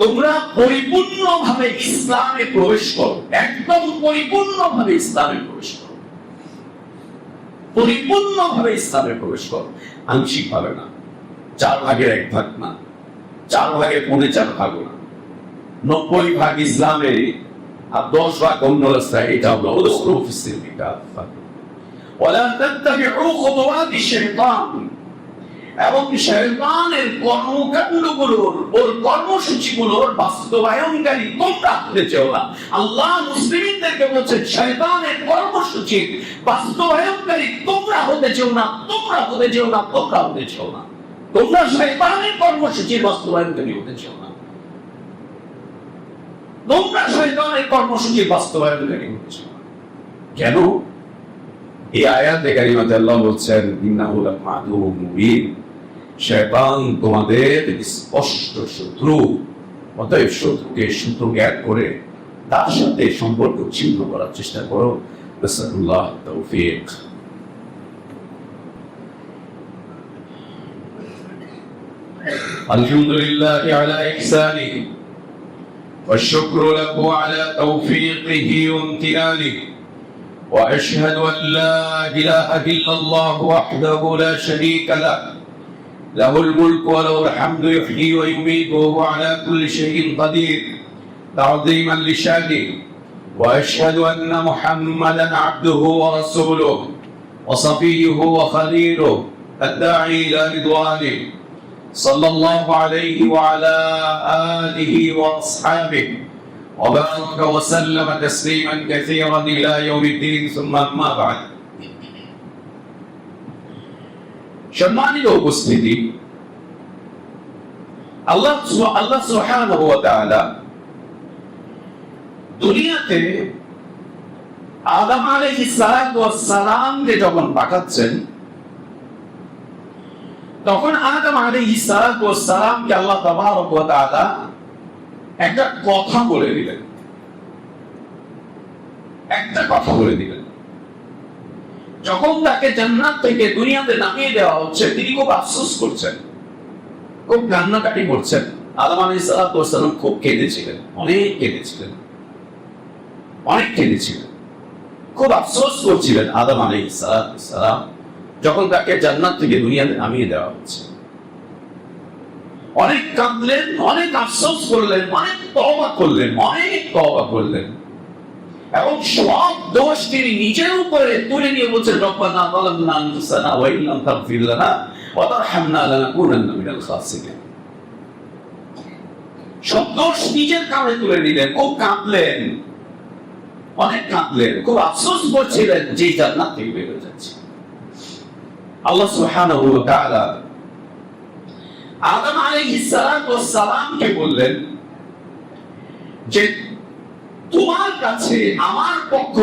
তোমরা পরিপূর্ণভাবে ইসলামে প্রবেশ করো, একদম পরিপূর্ণভাবে ইসলামে প্রবেশ করো, পরিপূর্ণভাবে ইসলামে প্রবেশ করো, আংশিকভাবে না, 4 ভাগের 1 ভাগ না, 4 ভাগের 4.5 ভাগ না, 90 ভাগ ইসলামে আর 10 ভাগ অন্য রাস্তায়। এটা হলো উদখুলু ফিস সিলমি কাফা ওয়ালা তাত্তাবিউ খুতুওয়াতিশ শাইতান, এবং শয়তানের কর্মকাণ্ডগুলোর, ওর কর্মসূচিগুলোর বাস্তবায়নকারী তোমরা হতে চাও না। আল্লাহ মুসলিমদেরকে বলছেন, শয়তানের কর্মসূচির বাস্তবায়নকারী তোমরা হতে চাও না, তোমরা হতে চাও না, তোমরা হতে চাও না, তোমরা শয়তানের কর্মসূচির বাস্তবায়নকারী হতে চাও না, তোমরা শয়তানের কর্মসূচির বাস্তবায়নকারী হতে চাও না। কেন? এই আয়াতে কারিমাতে আল্লাহ বলছেন, ইন্নাহু লাআদুউম মুবিন, শয়তান তোমাদের স্পষ্ট শত্রু, অতএব শত্রুকে শত্রু জ্ঞান করে তার সাথে সম্পর্ক ছিন্ন করার চেষ্টা করো। নাসআলুল্লাহ তাওফীক। الحمد لله على إحسانه والشكر له على توفيقه وامتنانه وأشهد أن لا إله إلا الله وحده لا شريك له له الملك وله الحمد يحيي ويميت وهو على كل شيء قدير تعظيما لشانه وأشهد أن محمدا عبده ورسوله وصفيه وخليله الداعي إلى رضوانه صلى الله عليه وعلى آله وأصحابه وبارك وسلم تسليما كثيرا إلى يوم الدين ثم أما بعد সম্মানিত উপস্থিতি, আল্লাহ সুবহানাহু ওয়া তাআলা দুনিয়াতে আদম আলাইহিস সালামকে যখন পাঠাচ্ছেন, তখন আদম আলাইহিস সালামকে আল্লাহ তাবারক ওয়া তাআলা একটা কথা বলে দিলেন। যখন তাকে জান্নাত থেকে দুনিয়াতে নামিয়ে দেওয়া হচ্ছে, তিনি খুব আফসোস করছেন, খুব কান্নাকাটি করছেন। আদম আলাইহিস সালাম খুব কেঁদেছিলেন, অনেক কেঁদেছিলেন, খুব আফসোস করছিলেন আদম আলাইহিস সালাম যখন তাকে জান্নাত থেকে দুনিয়াতে নামিয়ে দেওয়া হচ্ছে। অনেক কাঁদলেন, অনেক আফসোস করলেন, অনেক তওবা করলেন এবং সব দোষ তিনি নিজের উপরে তুলে নিয়ে বলছেন, রব্বানা যালামনা আনফুসানা ওয়া ইল্লাম তাগফির লানা ওয়া তারহামনা লানাকুনান্না মিনাল খাসিরিন। সব দোষ নিজের কাঁধে তুলে নিলেন, খুব কাঁদলেন, খুব আফসোস করছিলেন যে জান্নাত থেকে বের হয়ে যাচ্ছে। আল্লাহ সুবহানাহু ওয়া তাআলা আদম আলাইহিস সালামকে বললেন যে তোমার কাছে আমার পক্ষ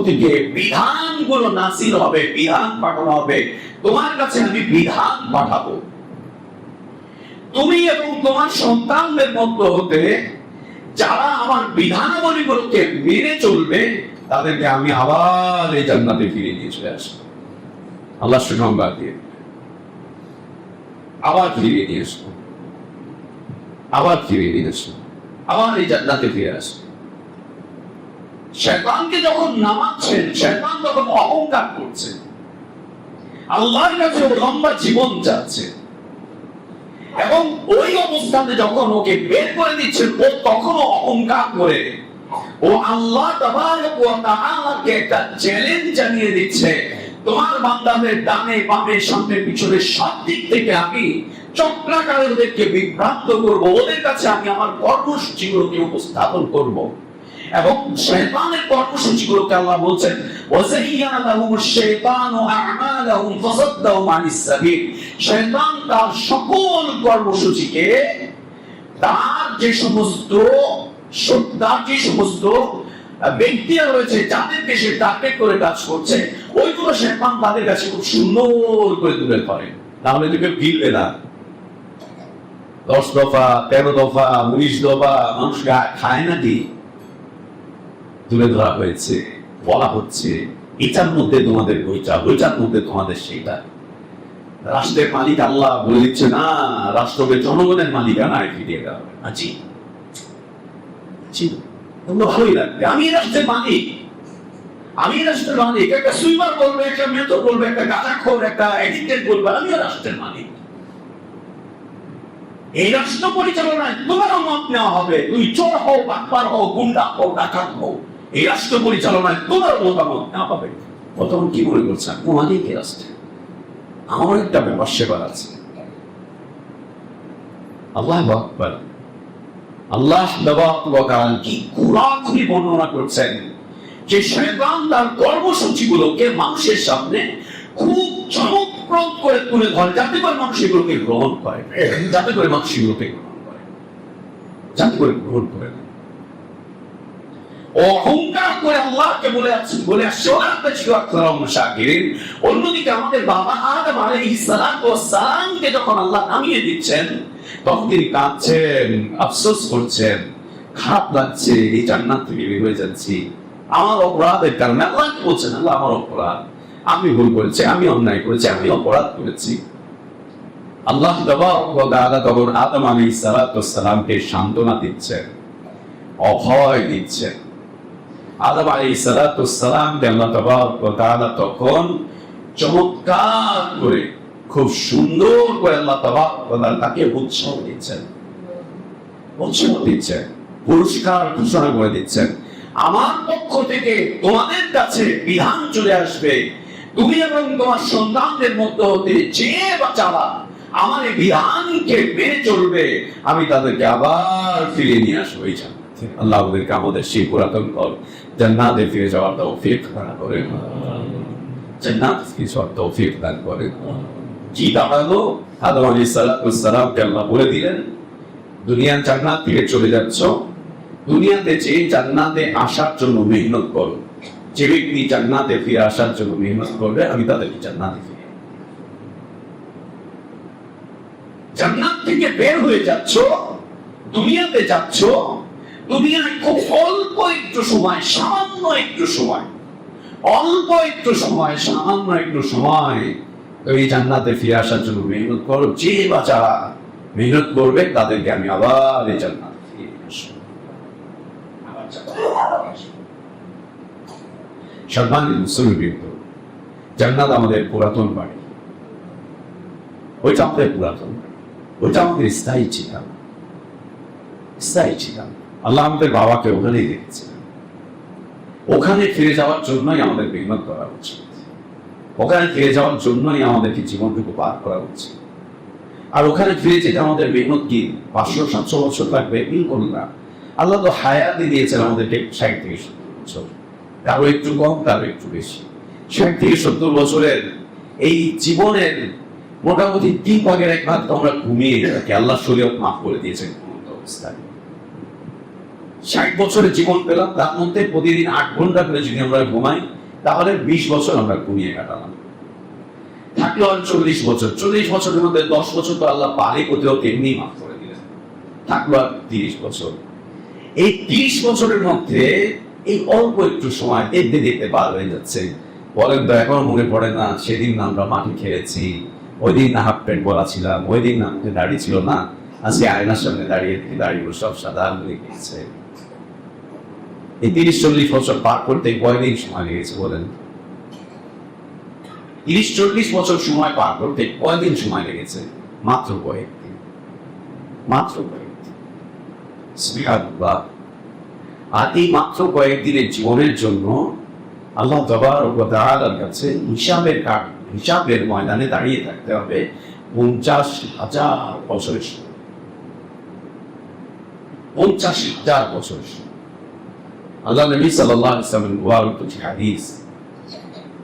থেকে বিধানগুলো নাসিল হবে, বিধান পাঠানো হবে। তোমার কাছে আমি বিধান পাঠাবো, তুমি এবং তোমার সন্তানদের মধ্য হতে যারা আমার বিধানাবলীগুলোকে মেনে চলবে, তাদেরকে আমি আবার এই জান্নাতে ফিরে নিয়ে চলে আসবো। আল্লাহ সুসংবাদ দিয়ে আবার ফিরিয়ে নিয়ে আসবো, আবার এই জান্নাতে ফিরে আসবো। শয়তানকে যখন নামাচ্ছেন, শয়তান তখন অহংকার করছে, আল্লাহর কাছে লম্বা জীবন চাচ্ছে, এবং ওই অবস্থানে যখন ওকে বের করে দিচ্ছেন, ও তখনও অহংকার করে ও আল্লাহ তাবারক ওয়া তাআলাকে একটা চ্যালেঞ্জ জানিয়ে দিচ্ছে, তোমার বান্দাদের ডানে বামে সামনে পিছনে সব দিক থেকে আমি চক্রাকারে ওদেরকে বিভ্রান্ত করব, ওদের কাছে আমি আমার কর্মসূচিগুলোকে উপস্থাপন করব। এবং শয়তানের কর্মসূচিগুলোকে আল্লাহ বলছেন, ওয়াযাইয়ানা লাহুমুশ শাইতানু আ'মালাহুম ফাসাদ্দাহুম আনিস সাবিল। শয়তান তার সকল কর্মসূচিকে তার যে সমস্ত ব্যক্তিরা রয়েছে, যাদেরকে সে টার্গেট করে কাজ করছে, ওইগুলো শয়তান তাদের কাছে খুব সুন্দর করে তুলে ধরে। তাহলে তোকে ভিড়বে না। 10 দফা 13 দফা 19 দফা মানুষ খায় না, কি তুলে ধরা হয়েছে, বলা হচ্ছে এটার মধ্যে তোমাদের ওইটার মধ্যে তোমাদের সেইটা। রাষ্ট্রের মালিক আল্লাহ বলে দিচ্ছে, না, রাষ্ট্রকে জনগণের মালিকানায় ফিরিয়ে দেওয়া হবে। ভালোই লাগবে, আমি রাষ্ট্রের মালিক। একটা সুইপার বলবে, একটা মেথর বলবে, একটা গাঁজাখোর, একটা এডিক্টেড বলবে, আমিও রাষ্ট্রের মালিক। এই রাষ্ট্র পরিচালনায় তোমারও মত নেওয়া হবে। তুই চোর হও, বাটপার হও, গুন্ডা হও, ডাকাত হও, এই রাষ্ট্র পরিচালনায় তোমার মতামত নেওয়া হবে। তখন কি মনে করছে, মালিক এই রাষ্ট্রে, আমার একটা ব্যাপার সেবার আছে। আল্লাহু আকবার। আল্লাহ কি কুরাকুরি বর্ণনা করছেন যে শয়তান তার কর্মসূচিগুলোকে মানুষের সামনে খুব চমকপ্রদ করে তুলে ধরে, যাতে করে মানুষ এগুলোকে গ্রহণ করে, অহংকার করে আল্লাহকে বলে আসছে। অন্যদিকে আমাদের বাবা আদম আলাইহিস সালামকে যখন আল্লাহ নামিয়ে দিচ্ছেন, তখন তিনি কাঁদছেন, আফসোস করছেন, খারাপ লাগছে, এই জান্নাত থেকে বের হয়ে যাচ্ছি আমার অপরাধের কারণে। আল্লাহ বলছেন, আল্লাহ আমার অপরাধ, আমি ভুল করেছি, আমি অন্যায় করেছি, আমি অপরাধ করেছি। আল্লাহ তাআলা তখন আদম আলাইহিস সালামকে সান্ত্বনা দিচ্ছেন, অভয় দিচ্ছেন। আদম আলাইহিস সালামকে আল্লাহ তাআলা তখন চমৎকার করে, খুব সুন্দর করে আল্লাহ তাআলা তাকে উৎসাহ দিচ্ছেন, পুরস্কার ঘোষণা করে দিচ্ছেন। আমার পক্ষ থেকে তোমাদের কাছে বিধান চলে আসবে, তুমি এবং তোমার সন্তানদের মধ্য হতে যে বাচ্চারা আমার এই বিধানকে মেনে চলবে, আমি তাদেরকে আবার ফিরিয়ে নিয়ে আসবো এই জান্নাতে। আল্লাহ আমাদেরকে আমাদের সেই পুরাতন ঘর জান্নাতে ফিরে যাওয়ার তৌফিক দান করেন, জান্নাতে ফিরে যাওয়ার তৌফিক দান করেন। কি দাঁড়ালো? আদম আলাইহিস সালামকে আল্লাহ বলে দিলেন, দুনিয়ার জান্নাত থেকে চলে যাচ্ছ, দুনিয়াতে যে জান্নাতে আসার জন্য মেহনত করো, যে ব্যক্তি জান্নাতে ফিরে আসার জন্য মেহনত করবে, আমি তাদেরকে জান্নাতে ফিরে, জান্নাত থেকে বের হয়ে যাচ্ছ, দুনিয়াতে যাচ্ছ, দুনিয়ায় খুব অল্প একটু সময়, সামান্য একটু সময়, অল্প একটু সময়, সামান্য একটু সময় এই জান্নাতে ফিরে আসার জন্য মেহনত করো। যে বাচ্চারা মেহনত করবে তাদেরকে আমি আবার এই জান্নাতে ফিরে আসবো। সম্মানিত মুসলিমবৃন্দ, জান্নাত আমাদের পুরাতন বাড়ি, ওইটা আমাদের পুরাতন বাড়ি, ওইটা আমাদের স্থায়ী ঠিকানা, স্থায়ী ঠিকানা। আল্লাহ আমাদের বাবাকে ওখানেই রেখেছিলেন, ওখানে ফিরে যাওয়ার জন্যই আমাদের মেহনত করা উচিত, ওখানে ফিরে যাওয়ার জন্যই আমাদেরকে জীবনটুকু পার করা উচিত। আর ওখানে ফিরে যেতে আমাদের মেহনত কি 500-700 বছর লাগবে? বিলকুল না। আল্লাহ তো হায়াতে দিয়েছেন আমাদেরকে 60 থেকে 70 বছর, কারো একটু কম, কারো একটু বেশি। 60 থেকে 70 বছরের এই জীবনের মোটামুটি 3 ভাগের 1 ভাগ আমরা ঘুমিয়ে থাকি। আল্লাহ শরীয়ত মাফ করে দিয়েছেন ঘুমন্ত অবস্থায়। 60 বছরের জীবন পেলাম, তার মধ্যে প্রতিদিন 8 ঘন্টা করে যদি আমরা ঘুমাই, তাহলে 20 বছর আমরা ঘুমিয়ে কাটালাম। থাকলো আর 40 বছর। 40 বছরের মধ্যে 10 বছর তো আল্লাহ পারে কোথাও এমনি মাফ করে দিলেন, থাকলো আর 30 বছর। এই 30 বছরের মধ্যে এই অল্প একটু সময় দেখতে দেখতে পার হয়ে যাচ্ছে। বলেন তো, এখন মনে পড়ে না সেদিন না আমরা মাটি খেয়েছি, ওই দিন না হাফ প্যান্ট পরা ছিলাম, ওই দিন না আমাদের দাড়ি ছিল না, আজকে আয়নার সামনে দাঁড়িয়ে দাড়িগুলো সব সাদা হয়ে গেছে। এই 30-40 বছর পার করতে কয়দিন সময় লেগেছে বলেন? 30-40 বছর সময় পার করতে কয়দিন সময় লেগেছে? মাত্র কয়েকদিন, মাত্র কয়েকদিন। সুবহানাল্লাহ। আর এই মাত্র কয়েকদিনের জীবনের জন্য আল্লাহ তাবারক ওয়া তাআলার কাছে হিসাবের ময়দানে দাঁড়িয়ে থাকতে হবে 50,000 বছরের সময়। 50,000 বছরের সময়। আল্লাহ নবী সাল্লাল্লাহু আলাইহি ওয়াসাল্লাম হাদিস,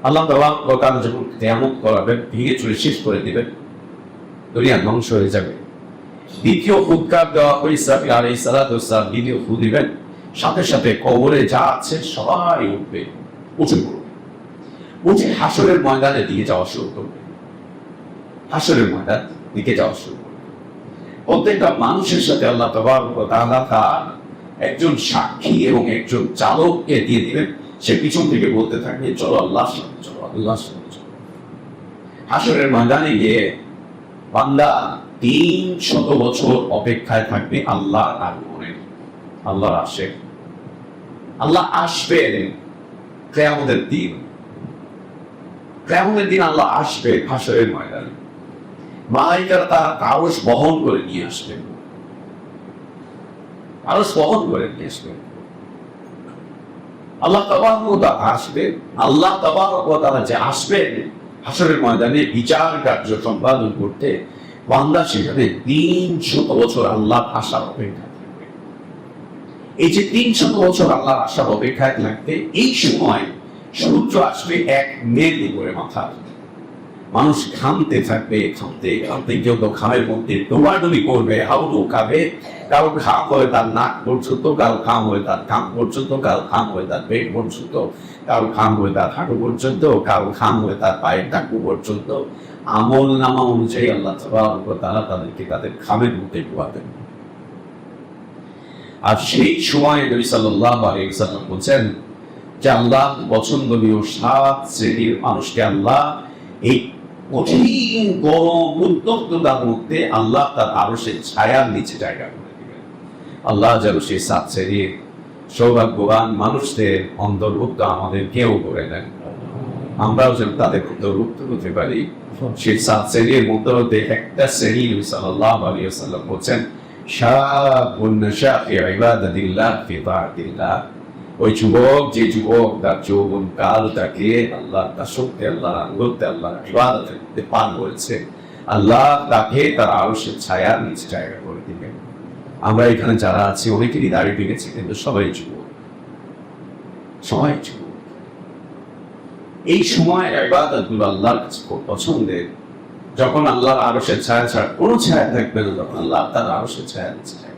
আল্লাহ তাবারক ওয়া তাআলা যখন কিয়ামত করাবেন, ভেঙে চুরে শেষ করে দিবেন, দুনিয়া ধ্বংস হয়ে যাবে। দ্বিতীয় ফুৎকার দেওয়া হয়ে ইসরাফিল আলাইহিস সালাতু ওয়াস সালাম দ্বিতীয় ফু দিবেন, সাথে সাথে কবরে যা আছে সবাই উঠবে, উঠে পড়বে, উঠে হাসরের ময়দানের দিকে যাওয়া শুরু করবে, হাসরের ময়দান দিকে যাওয়া শুরু করবে। প্রত্যেকটা মানুষের সাথে আল্লাহ তাবারক ওয়া তাআলা তার একজন সাক্ষী এবং একজন চালককে দিয়ে দিবেন, সে পিছন থেকে বলতে থাকবে, চলো আল্লাহর সাথে চলো, আল্লাহর সাথে চলো। হাসরের ময়দানে গিয়ে বান্দা 300 বছর অপেক্ষায় থাকবে আল্লাহর আগমনের, আল্লাহর আসে, আল্লাহ আসবেন কিয়ামতের দিন। কিয়ামতের দিন আল্লাহ আসবে হাসরের ময়দানে, মালাইকারা তার আরশ বহন করে নিয়ে আসবেন, আরশ বহন করে নিয়ে আসবেন। আল্লাহ তাবারক ওয়া তাআলা আসবেন, আল্লাহ তাবারক ওয়া তাআলা যে আসবেন হাসরের ময়দানে বিচার কার্য সম্পাদন করতে, বান্দা সেখানে 300 বছর আল্লাহর আশার অপেক্ষা থাকবে। এই যে 300 বছর আল্লাহর আশার অপেক্ষায় থাকবে, এই সময় সূর্য আসবে 1 মেঘ উপরে মাথা, মানুষ ঘামতে থাকবে, ঘামতে ঘামতে, কেউ তো ঘামের মধ্যে দৌড়াদৌড়ি করবে, হাউডু খাবে, কারো ঘাম হয়ে তার নাক পর্যন্ত, কারো ঘাম হয়ে তার কান পর্যন্ত, কারো ঘাম হয়ে তার পেট পর্যন্ত, কারো ঘাম হয়ে তার হাঁটু পর্যন্ত, কারো ঘাম হয়ে তার পায়ের টাকু পর্যন্ত। আমল নামা অনুযায়ী আল্লাহ তাবারক ওয়া তাআলা তাদেরকে তাদের ঘামের মধ্যে ডুবাবেন। আর সেই সময় নবী সাল্লাল্লাহু আলাইহি ওয়াসাল্লাম বলেন, যে আল্লাহ পছন্দনীয় 7 শ্রেণীর মানুষকে আল্লাহ এই কঠিন গরম উত্তপ্ততার মধ্যে আল্লাহ তার আরশের ছায়ার নিচে জায়গা করে দিবেন। আল্লাহ যেন সেই 7 শ্রেণীর সৌভাগ্যবান মানুষদের অন্তর্ভুক্ত আমাদের কেউ করে দেন, আমরাও যেন তাদের অন্তর্ভুক্ত হতে পারি। সেই 7 শ্রেণীর মধ্যে একটা শ্রেণী নবী সাল্লাল্লাহু আলাইহি ওয়াসাল্লাম বলেন, শাবুন নাশা ফি ইবাদাতিল্লাহ ফি তাআতিল্লাহ। ওই যুবক, যে যুবক তার যৌবন কালটাকে আল্লাহর দাসত্বে, আল্লাহর আনুগত্যে, আল্লাহর ইবাদতের মধ্যে পার করেছে, আল্লাহ তাকে তার আরশের ছায়ার নিচে জায়গা করে দিবেন। আমরা এখানে যারা আছি অনেকেরই দাঁড়িয়ে পেরেছি, কিন্তু সবাই যুবক, সবাই যুবক। এই সময় ইবাদতগুলো আল্লাহর কাছে খুব পছন্দের। যখন আল্লাহর আরশের ছায়া ছাড়া কোনো ছায়া থাকবে না, তখন আল্লাহ তার আরশের ছায়া নিচে জায়গা।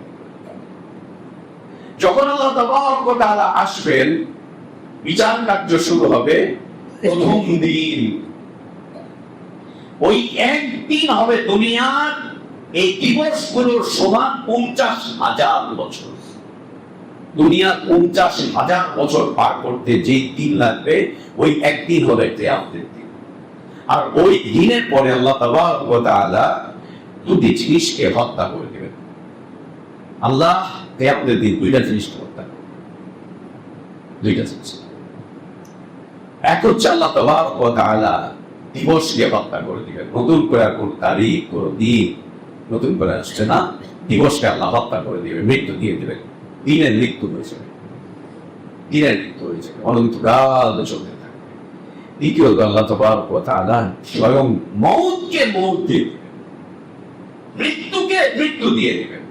যখন আল্লাহ তাবারক ওয়া তাআলা আসবেন, বিচার কার্য শুরু হবে প্রথম দিন। ওই একদিন হবে দুনিয়ার এই দিবসগুলোর সমান 50,000 বছর। দুনিয়ার 50,000 বছর পার করতে যে দিন লাগবে, ওই একদিন হবে কিয়ামতের দিন। আর ওই দিনের পরে আল্লাহ তাবারক ওয়া তাআলা দুটি জিনিসকে হত্যা করে দেবেন। আল্লাহ কিয়ামতের দিন দুইটা জিনিসকে হত্যা করবেন, দুইটা জিনিস। এক হচ্ছে আল্লাহ তাবারক ওয়া তাআলা দিবসকে হত্যা করে দিবেন। নতুন করে আর কোন তারিখ, কোন দিন নতুন করে আসছে না, দিবসকে আল্লাহ হত্যা করে দিবেন, মৃত্যু দিয়ে দিবেন। দিনের মৃত্যু হয়েছে, দিনের মৃত্যু হয়েছে, অনন্তকাল চলতে থাকবে। দ্বিতীয়ত আল্লাহ তাবারক ওয়া তাআলা স্বয়ং মওতকে মওত দিয়ে দিবেন, মৃত্যুকে মৃত্যু দিয়ে দিবেন।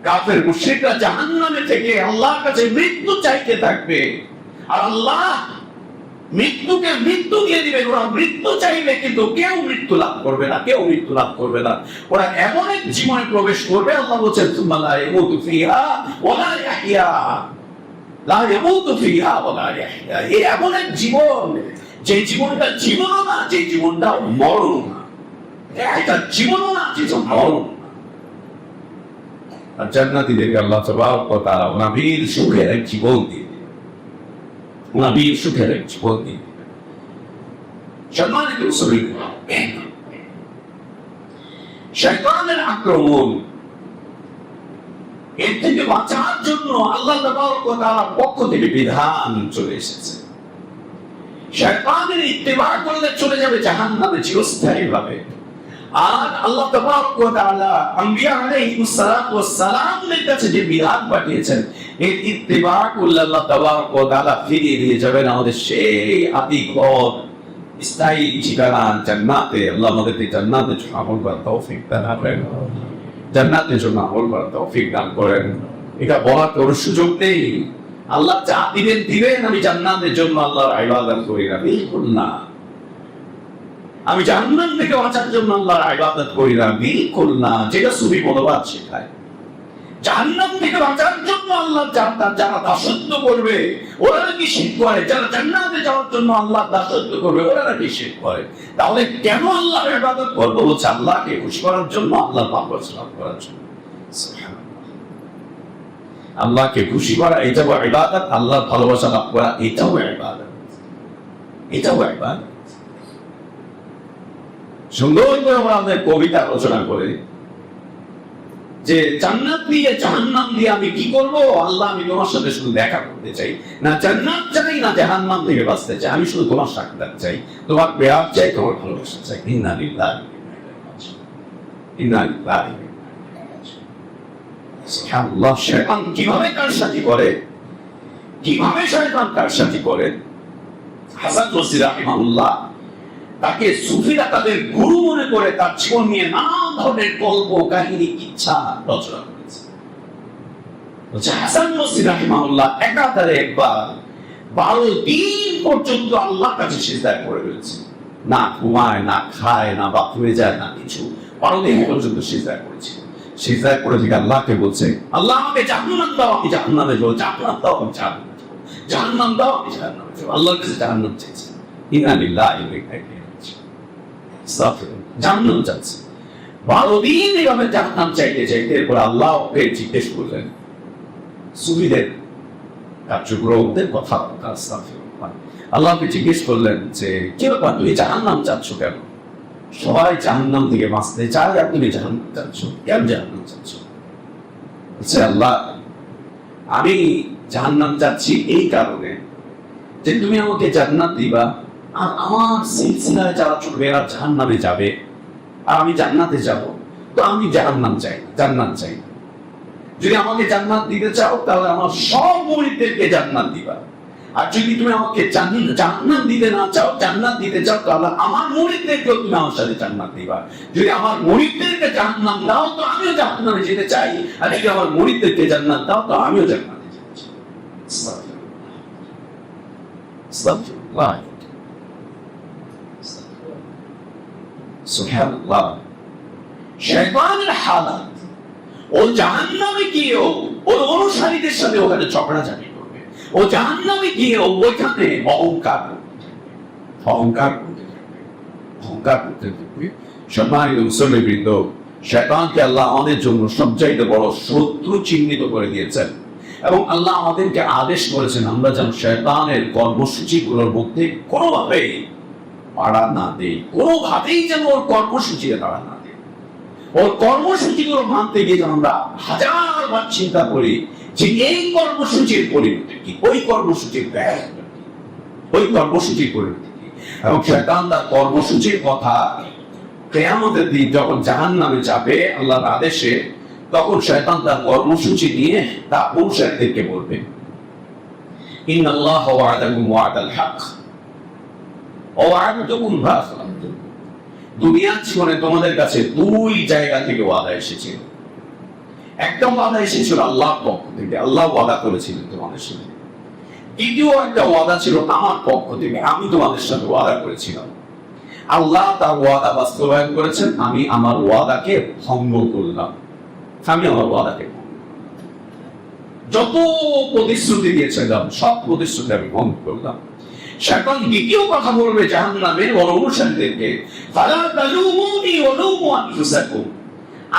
কাফের মুশরিকরা জাহান্নামে থেকে আল্লাহর কাছে মৃত্যু চাইতে থাকবে, আর আল্লাহ মৃত্যুকে মৃত্যু দিয়ে দিবেন। ওরা মৃত্যু চাইবে, কিন্তু কেউ মৃত্যু লাভ করবে না, কেউ মৃত্যু লাভ করবে না। ওরা এমন এক জীবনে প্রবেশ করবে, আল্লাহ বলছেন সুম্মা লা ইয়ামুতু ফিহা ওয়া লা ইয়াহইয়া, লা ইয়ামুতু ফিহা ওয়া লা ইয়াহইয়া। এই এমন এক জীবন, যে জীবনটা জীবনও না, যে জীবনটা মরণও না। এটা জীবনও না, যে মরণ। আর জান্নাতীদেরকে আল্লাহ তাবারক ওয়া তাআলা নবীর সুখের এক জীবন দিয়ে দিবেন, নবীর সুখের এক জীবন দিয়ে দিবেন। সম্মানিত মুসলিম, শয়তানের আক্রমণ, এর থেকে বাঁচার জন্য আল্লাহ তাবারক ওয়া তাআলার পক্ষ থেকে বিধান চলে এসেছে। শয়তানের ইত্তেবা করলে চলে যাবে জাহান্নামে চিরস্থায়ীভাবে। আর আল্লাহ তাবারক ওয়া তাআলা আম্বিয়া আলাইহিস সালাতু ওয়াস সালামের কাছে যে বিধান পাঠিয়েছেন, এই ইত্তেবা করলে আল্লাহ তাবারক ওয়া তাআলা ফিরিয়ে দিয়ে যাবেন আমাদের সেই আদিঘর স্থায়ী ঠিকানা জান্নাতে। আল্লাহ আমাদেরকে জান্নাতের জন্য আমল করার তৌফিক দান করেন, জান্নাতের জন্য আমল করার তৌফিক দান করেন। এটা বলার কোনো সুযোগ নেই। আল্লাহ যা দিবেন দিবেন, আমি জান্নাতের জন্য আল্লাহর ইবাদত করি না, বিলকুল না। আমি জাহান্নাম থেকে বাঁচার জন্য আল্লাহর ইবাদত করি না, বিলকুল না। যেটা সুফি মতবাদ শেখায়, জাহান্নাম থেকে বাঁচার জন্য আল্লাহ যারা দাসত্ব করবে ওরা নাকি শিরক করে, যারা জান্নাতে যাওয়ার জন্য আল্লাহ দাসত্ব করবে ওরা নাকি শিরক করে। তাহলে কেন আল্লাহর ইবাদত করব? বলছে আল্লাহকে খুশি করার জন্য, আল্লাহর ভালোবাসা লাভ করার জন্য। আল্লাহকে খুশি করা এটাও ইবাদত, আল্লাহর ভালোবাসা লাভ করা এটাও ইবাদত, এটাও ইবাদত। সুন্দর করে আমাদের কবিতা রচনা করে যে জান্নাত দিয়ে জাহান্নাম দিয়ে আমি কি করব? আল্লাহ, আমি তোমার সাথে শুধু দেখা করতে চাই, না জান্নাত চাই না জাহান্নাম থেকে বাঁচতে চাই, আমি শুধু তোমার সাক্ষাৎ চাই, তোমার প্রেম চাই, তোমার ভালোবাসা চাই। ইন্না লিল্লাহি ইন্না লিল্লাহি। সুবহানাল্লাহ। শয়তান কিভাবে কারসাজি করে, কিভাবে শয়তান কারসাজি করে? হাসান বসরি রাহিমাহুল্লাহ, তাকে সুফিরা তাদের গুরু মনে করে তার জীবন নিয়ে নানা ধরনের গল্প, কাহিনী, ইচ্ছা রচনা করেছে। হাসান বসরি রাহিমাহুল্লাহ একাধারে একবার 12 দিন পর্যন্ত আল্লাহর কাছে সিজদায় পড়ে রয়েছে, না ঘুমায়, না খায়, না বাথরুমে যায়, না কিছু। 12 দিন পর্যন্ত সিজদায় পড়েছে। সিজদায় পড়ে থেকে আল্লাহকে বলছে, আল্লাহ আমাকে জাহান্নাম দাও, আমি জাহান্নামে যাবো, জান্নাত দাও, আমি জান্নাতে যাবো, জাহান্নাম দাও, আমি জাহান্নামে যাবো। আল্লাহর কাছে জাহান্নাম চাইছে। ইন্না লিল্লাহি ওয়া ইন্না ইলাইহি রাজিউন। জাহান্নাম চাইছে 12 দিন এভাবে জাহান্নাম চাইতে চাইতে, এরপর আল্লাহ ওকে জিজ্ঞেস করলেন, সুফিদের কার্যক্রমদের কথাবার্তা। আস্তাগফিরুল্লাহ। আল্লাহকে জিজ্ঞেস করলেন যে কি ব্যাপার, তুমি জাহান্নাম চাচ্ছ কেন? সবাই জাহান্নাম থেকে বাঁচতে চায়, আর তুমি জাহান্নাম চাচ্ছ কেন? জাহান্নাম চাচ্ছ? বলছে আল্লাহ, আমি জাহান্নাম চাচ্ছি এই কারণে যে তুমি আমাকে জান্নাত দিবা, আর আমার সিলসিলায় যারা চলবে এরা জাহান্নামে যাবে, আর আমি জান্নাতে যাব। তো আমি জাহান্নাম চাই, জান্নাত চাই। যদি আমাকে জান্নাত দিতে চাও তাহলে আমার সব মুরিদদেরকে জান্নাত দিবা, আর যদি তুমি আমাকে জান্নাত দিতে না চাও, জান্নাত দিতে চাও, তাহলে আমার মুরিদদেরকেও তুমি আমার সাথে জান্নাত দিবা। যদি আমার মুরিদদেরকে জান্নাত দাও তো আমিও জান্নাতে যেতে চাই, আর যদি আমার মুরিদদেরকে জান্নাত দাও তো আমিও জান্নাতে যেতে চাই। আস্তাগফিরুল্লাহ। সুবহানাল্লাহ। শয়তানের হালাত, ও জাহান্নামে গিয়েও ওর অনুসারীদের সাথে ওখানে ঝগড়াঝাটি করবে, ও জাহান্নামে গিয়েও ওইখানে অহংকার করতে থাকবে। সম্মানিত মুসলিমবৃন্দ, শয়তানকে আল্লাহ আমাদের জন্য সবচাইতে বড় শত্রু চিহ্নিত করে দিয়েছেন, এবং আল্লাহ আমাদেরকে আদেশ করেছেন আমরা যেন শয়তানের কর্মসূচিগুলোর মধ্যে কোনোভাবেই পাড়া না দেই, কোনোভাবেই যেন ওর কর্মসূচিতে তাড়া না দেই। ওর কর্মসূচিগুলো মানতে গিয়ে যেন আমরা হাজারবার চিন্তা করি যে এই কর্মসূচির পরিণতি কি, ওই কর্মসূচির ব্যর্থতা কি, ওই কর্মসূচির পরিণতি কি। এবং শয়তান তার কর্মসূচির কথা কিয়ামতের দিন যখন জাহান্নামে যাবে আল্লাহর আদেশে, তখন শয়তান তার কর্মসূচি নিয়ে তার অনুসারীদেরকে বলবে, ইন্নাল্লাহা ওয়া'দাকুম ওয়া'দাল হক ওয়া ওয়া'দাতুকুম ফাখলাফতুম। দুনিয়ার জীবনে তোমাদের কাছে দুই জায়গা থেকে ওয়াদা এসেছিল। একটা ওয়াদা এসেছিল আল্লাহর পক্ষ থেকে, আল্লাহ ওয়াদা করেছিলেন তোমাদের সাথে। দ্বিতীয় একটা ওয়াদা ছিল আমার পক্ষ থেকে, আমি তোমাদের সাথে ওয়াদা করেছিলাম। আল্লাহ তার ওয়াদা বাস্তবায়ন করেছেন, আমি আমার ওয়াদাকে ভঙ্গ করলাম। যত প্রতিশ্রুতি দিয়েছিলাম সব প্রতিশ্রুতি আমি ভঙ্গ করলাম। শয়তান দ্বিতীয় কথা বলবে জাহান্নামের ওর অনুসারীদেরকে, ফালা তালুমুনি ওয়ালুমু আনফুসাকুম।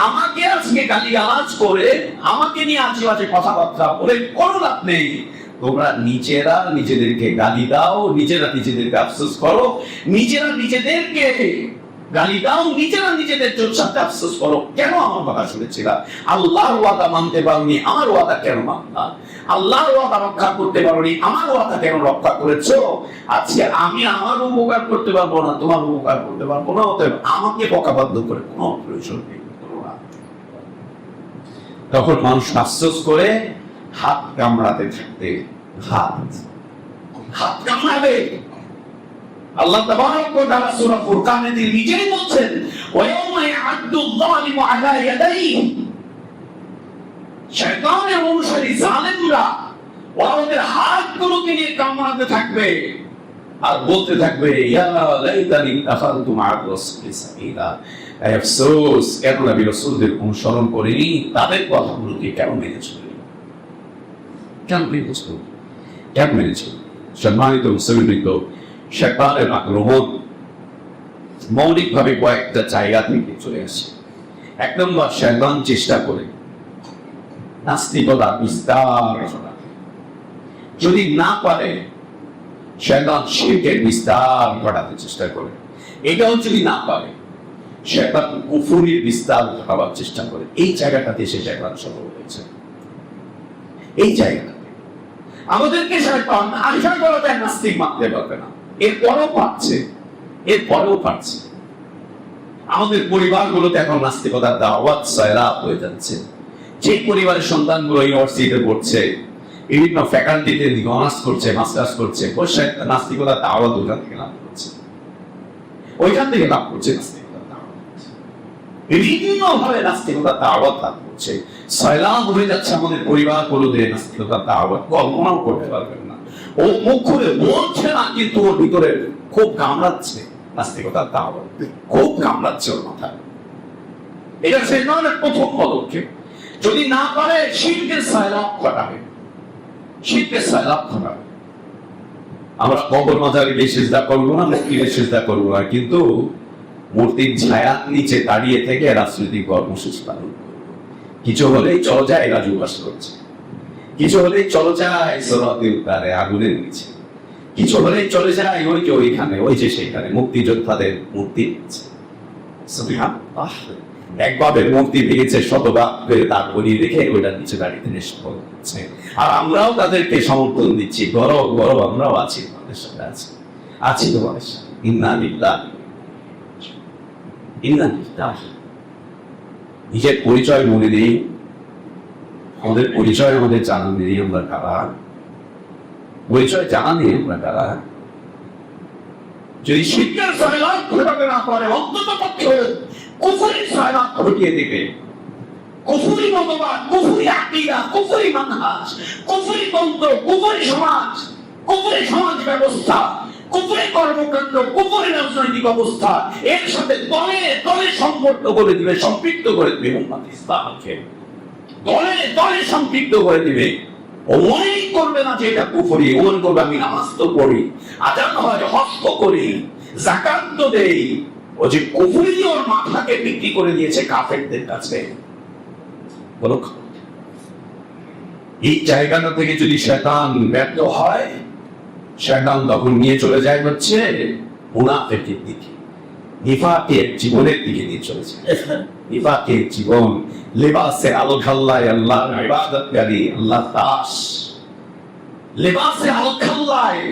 আমাকে আজকে গালিগালাজ করে, আমাকে নিয়ে আজেবাজে কথাবার্তা বলে কোনো লাভ নেই। তোমরা নিজেরা নিজেদেরকে গালি দাও, নিজেরা নিজেদেরকে আফসোস করো, নিজেরা নিজেদেরকে গালি দাও, নিজেরা নিজেদের সাথে আফসোস করো। কেন আমার কথা শুনেছিলা? আল্লাহর ওয়াদা মানতে পারোনি, আমার ওয়াদা কেন মানলা? আল্লাহর ওয়াদা রক্ষা করতে পারোনি, আমার ওয়াদা কেন রক্ষা করেছো? আজকে আমি আমার উপকার করতে পারবো না, তোমার উপকার করতে পারবো না, অতএব আমাকে বকাবাধ্য করে কোনো প্রয়োজন নেই। তখন মানুষ আফসোস করে হাত কামড়াতে থাকতে, হাত কামড়াবে। আল্লাহ তাবারক ওয়া তাআলা সূরা ফুরকানে নিজেই বলছেন, ওয়া ইয়াওমা ইয়া'আদ্দু আয-যালিমু আলা ইয়াদাইহি। শয়তানের অনুসারী জালেমরা ওরা ওদের হাতগুলোকে নিয়ে কামড়াতে থাকবে আর বলতে থাকবে, ইয়া লাইতানি ইত্তাখাযতু মা'আর রাসূলি সাবিলা। আফসোস, কেন নবী রাসূলদের অনুসরণ করিনি, তাদের কথাগুলোকে কেন মেনে চলি, কেন মেনে চলি। সম্মানিত মুসলিমবৃন্দ, শয়তানের আক্রমণ মৌলিকভাবে কয়েকটা জায়গা থেকে চলে আসে। এক নম্বর, শয়তান চেষ্টা করে নাস্তিকতা বিস্তার করা। যদি না পারে, শয়তান শিরকের বিস্তার ঘটাতে চেষ্টা করে। এটাও যদি না পারে, শয়তান কুফরির বিস্তার ঘটাবার চেষ্টা করে। এই জায়গাটাতে সে শয়তান সফল হয়েছে। এই জায়গাটাতে আমাদেরকে শয়তান আশা করা যায় নাস্তিক মানতে পারবে না, এরপরেও পারছে। আমাদের পরিবারগুলোতে এখন নাস্তিকতার দাওয়াত সয়লাব হয়ে যাচ্ছে। যে পরিবারের সন্তানগুলো ইউনিভার্সিটিতে পড়ছে, বিভিন্ন ফ্যাকাল্টিতে অনার্স করছে, মাস্টার্স করছে, নাস্তিকতার দাওয়াত ওইখান থেকে লাভ করছে। বিভিন্নভাবে নাস্তিকতার দাওয়াত লাভ করছে। সয়লাব হয়ে যাচ্ছে আমাদের পরিবারগুলোতে নাস্তিকতার দাওয়াত, কল্পনাও করতে পারবেন না। ও মুখ খুলে বলছে না, কিন্তু ওর ভিতরে খুব কামড়াচ্ছে নাস্তিকতার দাওয়াত, খুব কামড়াচ্ছে ওর মাথায়। এটা শয়তানের প্রথম পদক্ষেপ। যদি না পারে, শিরকের সয়লাব ঘটাবে। আমরা কবর মাজারে সিজদা করবো না, মূর্তিতে সিজদা করবো না, কিন্তু মূর্তির ছায়ার নিচে দাঁড়িয়ে থেকে রাজনৈতিক কর্মসূচি পালন করবো। কিছু হলেই চল যায় রাজু বাস করছে, কিছু হলেই চলো যাই সিরাতের উত্তারে আগুনের নিচে, কিছু হলেই চলে যায় ওই যে ওইখানে, ওই যে সেখানে মুক্তিযোদ্ধাদের মূর্তি আছে। সুবহানাল্লাহ, একভাবে মূর্তি ভেঙেছে, শতভাগ করে তার করিয়ে রেখে ওইটার নিচে দাঁড়িয়ে রেস্ট করছে। আর আমরাও তাদেরকে সমর্থন দিচ্ছি, গরব গরব আমরাও আছি, তোমাদের সাথে আছি তোমাদের সাথে। ইন্না লিল্লাহি ইন্না লিল্লাহি। নিজের পরিচয় মনে নেই, আমাদের পরিচয় আমাদের জানা নেই, আমরা কারা পরিচয় জানা নেই, আমরা কারা। যদি শিক্ষার সহায়তা ঘটাতে না পারে, অন্তত পক্ষে কুফরি সহায়তা ঘটিয়ে দেবে। কুফরি মতবাদ, কুফরি আকীদা, কুফরি মানহাজ, কুফরি তন্ত্র, কুফরি সমাজ ব্যবস্থা, কুফরি কর্মকাণ্ড, কুফরি রাজনৈতিক অবস্থা, এর সাথে দলে দলে সম্পর্ক করে দিবে, সম্পৃক্ত করে দিবে উম্মাত ইসলামকে, দলে দলে সম্পৃক্ত করে দিবে। ও মনেই করবে না যে এটা কুফরি, ও মনে করবে আমি নামাজ তো পড়ি, আজান হয়, হজ তো করি, যাকাত তো দেই। ও যে কুফরি ওর মাথাকে বিক্রি করে দিয়েছে কাফেরদের কাছে। বলো, এই জায়গাটা থেকে যদি শয়তান ব্যর্থ হয়, শয়তান তখন নিয়ে চলে যায় হচ্ছে মুনাফিকের দিকে, নিফাকের জীবনের দিকে নিয়ে চলেছে। নিফাকের জীবন, লেবাসে আলো খাল্লায় আল্লাহর ইবাদতকারী, আল্লাহ দাস, লেবাসে আলো খাল্লায়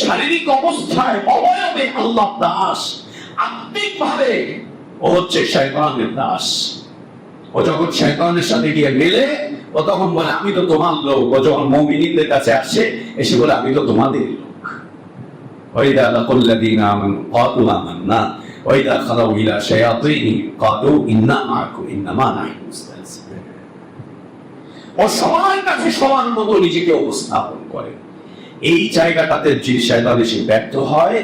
শারীরিক অবস্থায় অবয়বে আল্লাহ দাস, আত্মিকভাবে ও হচ্ছে শয়তানের দাস। ও যখন শয়তানের সাথে গিয়ে মিলে, ও তখন বলে আমি তো তোমার লোক। ও যখন মুমিনদের কাছে আসে, এসে বলে আমি তো তোমাদের লোক। ওয়াইদা লাকুল্লাযীনা আমানু ক্বালু আমান্না ওয়াইদা খালাউ ইলা শায়াতিনহিম ক্বালু ইন্না মাআকুম ইন্নামা নাহনু মুস্তাহজিউন। ও সবার কাছে সমান মতো নিজেকে উপস্থাপন করে। এই জায়গাটাতে যে শয়তান এসে ব্যর্থ হয়,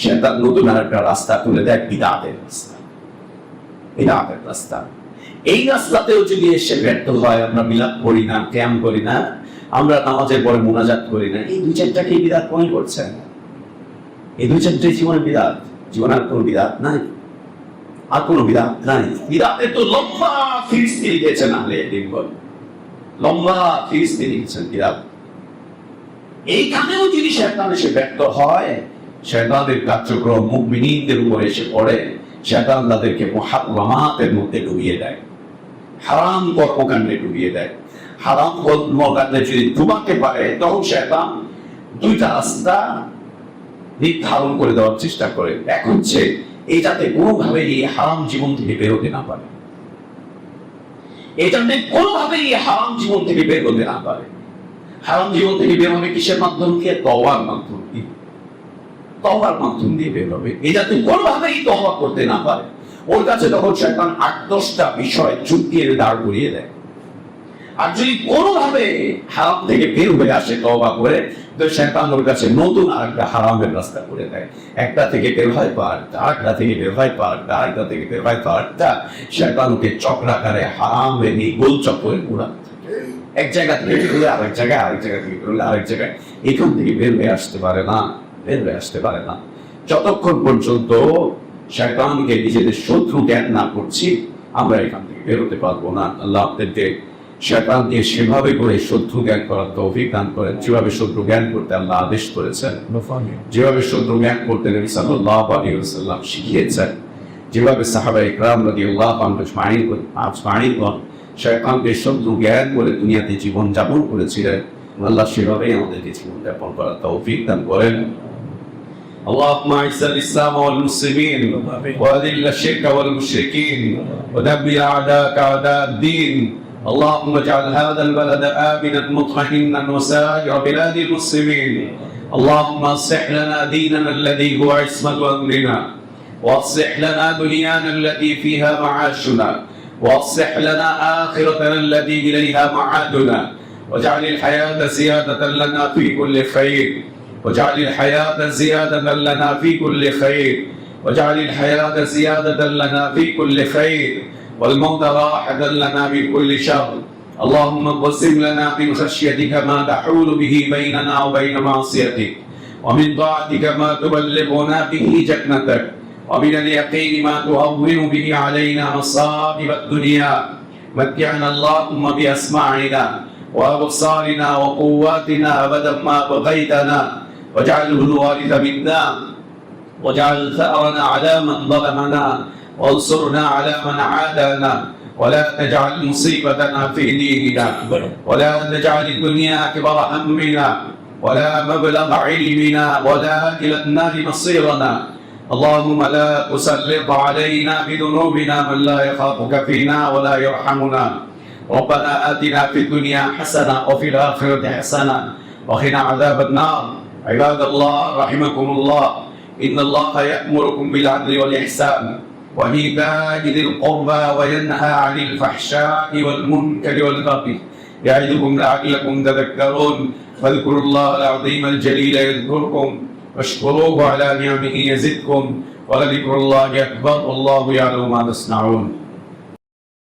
শয়তান নতুন একটা রাস্তা তুলে দেয়, বিদআতের রাস্তা, বিদআতের রাস্তা। এই রাস্তাতেও যদি এসে ব্যর্থ হয়, আমরা মিলাদ করি না, কিয়াম করি না, আমরা নামাজের পরে মুনাজাত করি না, এই দুই চারটাকে বিদআত মনে করছেন। এই দুই চারটাই জীবনের বিদআত, জীবন আর কোনো বিদআত নাই, আর কোনো বিদআত নাই। বিদআতে তো লম্বা ফিরিস্তি লিখেছেন আহলে ইলম, লম্বা ফিরিস্তি লিখেছেন বিদআত। এইখানেও যদি শয়তান এসে ব্যর্থ হয়, শয়তানের কার্যক্রম মুমিনদের উপরে এসে পড়ে, শয়তান তাদেরকে মুহাররামাতের মধ্যে ডুবিয়ে দেয়, হারাম কর্মকাণ্ডে ডুবিয়ে দেয়। হারাম কর্মকাণ্ডে যদি ডুবাতে পারে, তখন শয়তান দুইটা রাস্তা নির্ধারণ করে দেওয়ার চেষ্টা করে। এক হচ্ছে এই যাতে কোনোভাবে এই হারাম জীবন থেকে বের হতে না পারে, এই যাতে কোনোভাবে এই হারাম জীবন থেকে বের হতে না পারে। হারাম জীবন থেকে বের হবে কিসের মাধ্যম দিয়ে? তওবার মাধ্যম দিয়ে, তওবার মাধ্যম দিয়ে বের হবে। এই যাতে কোনোভাবেই তওবা করতে না পারে, ওর কাছে তখন শয়তান ৮-১০টা বিষয় চুক্তিয়ে দাঁড় করিয়ে দেয়। আর যদি কোনোভাবে হারাম থেকে বের হয়ে আসে তওবা করে, তো শয়তান ওর কাছে নতুন আরেকটা হারামের রাস্তা করে দেয়। একটা থেকে বের হয় পারটা, আরেকটা থেকে বের হয় পারটা, আরেকটা থেকে বের হয় পারটা। শয়তানকে চক্রাকারে হারামে নিয়ে গোল চক্করে ঘোরাতে থাকে। এক জায়গা থেকে বের হলে আরেক জায়গায়, আরেক জায়গা থেকে বের হলে আরেক জায়গায়, এখান থেকে বের হয়ে আসতে পারে না, বের হয়ে আসতে পারে না। যতক্ষণ পর্যন্ত শয়তানকে নিজেদের শত্রু জ্ঞান না করছি, আমরা এখান থেকে বের হতে পারবো না। আল্লাহ আপনাদেরকে শয়তানকে সেভাবে করে শত্রু জ্ঞান করার তৌফিক দান করেন, যেভাবে শত্রু জ্ঞান করতে আল্লাহ আদেশ করেছেন, যেভাবে শত্রু জ্ঞান করতে নবী সাল্লাল্লাহু আলাইহি ওয়াসাল্লাম শিখিয়েছেন, যেভাবে সাহাবায়ে কেরাম রাদিয়াল্লাহু আনহুম শয়তানকে শত্রু জ্ঞান করে দুনিয়াতে জীবন যাপন করেছিলেন, আল্লাহ সেভাবেই আমাদেরকে জীবন যাপন করার তৌফিক দান করেন। اللهم اعز الاسلام والمسلمين واذل الشرك والمشركين ودمر اعداءك اعداء الدين. اللهم اجعل هذا البلد امنا مطمئنا وسائر بلاد المسلمين. اللهم اصلح لنا ديننا الذي هو عصمة امرنا، واصلح لنا دنيانا التي فيها معاشنا، واصلح لنا اخرتنا التي اليها معادنا، واجعل الحياة زيادة لنا في كل خير، واجعل الحياة زيادة لنا في كل خير، واجعل الحياة زيادة لنا في كل خير، والموت راحة لنا من كل شر. اللهم اقسم لنا من خشيتك ما تحول به بيننا وبين معصيتك، ومن طاعتك ما تبلغنا به جنتك، ومن اليقين ما تهون به علينا مصائب الدنيا. متعنا اللهم بأسماعنا وأبصارنا وقواتنا أبدا ما بقيتنا واجعله الوارث منا واجعل ثأرنا على من ظلمنا وانصرنا على من عادانا ولا تجعل مصيبتنا في ديننا ولا تجعل الدنيا أكبر همنا ولا مبلغ علمنا ولا إلى النار مصيرنا اللهم لا تسلط علينا بذنوبنا من لا يخافك فينا ولا يرحمنا ربنا آتنا في الدنيا حسنة وفي الآخرة حسنة وقنا عذاب النار عباد الله رحمكم الله إن الله يأمركم بالعدل والإحسان وإيتاء ذي القربى وينهى عن الفحشاء والمنكر والبغي يعظكم لعلكم تذكرون فاذكروا الله العظيم الجليل يذكركم واشكروه على نعمه يزدكم ولذكر الله أكبر والله يعلم ما تصنعون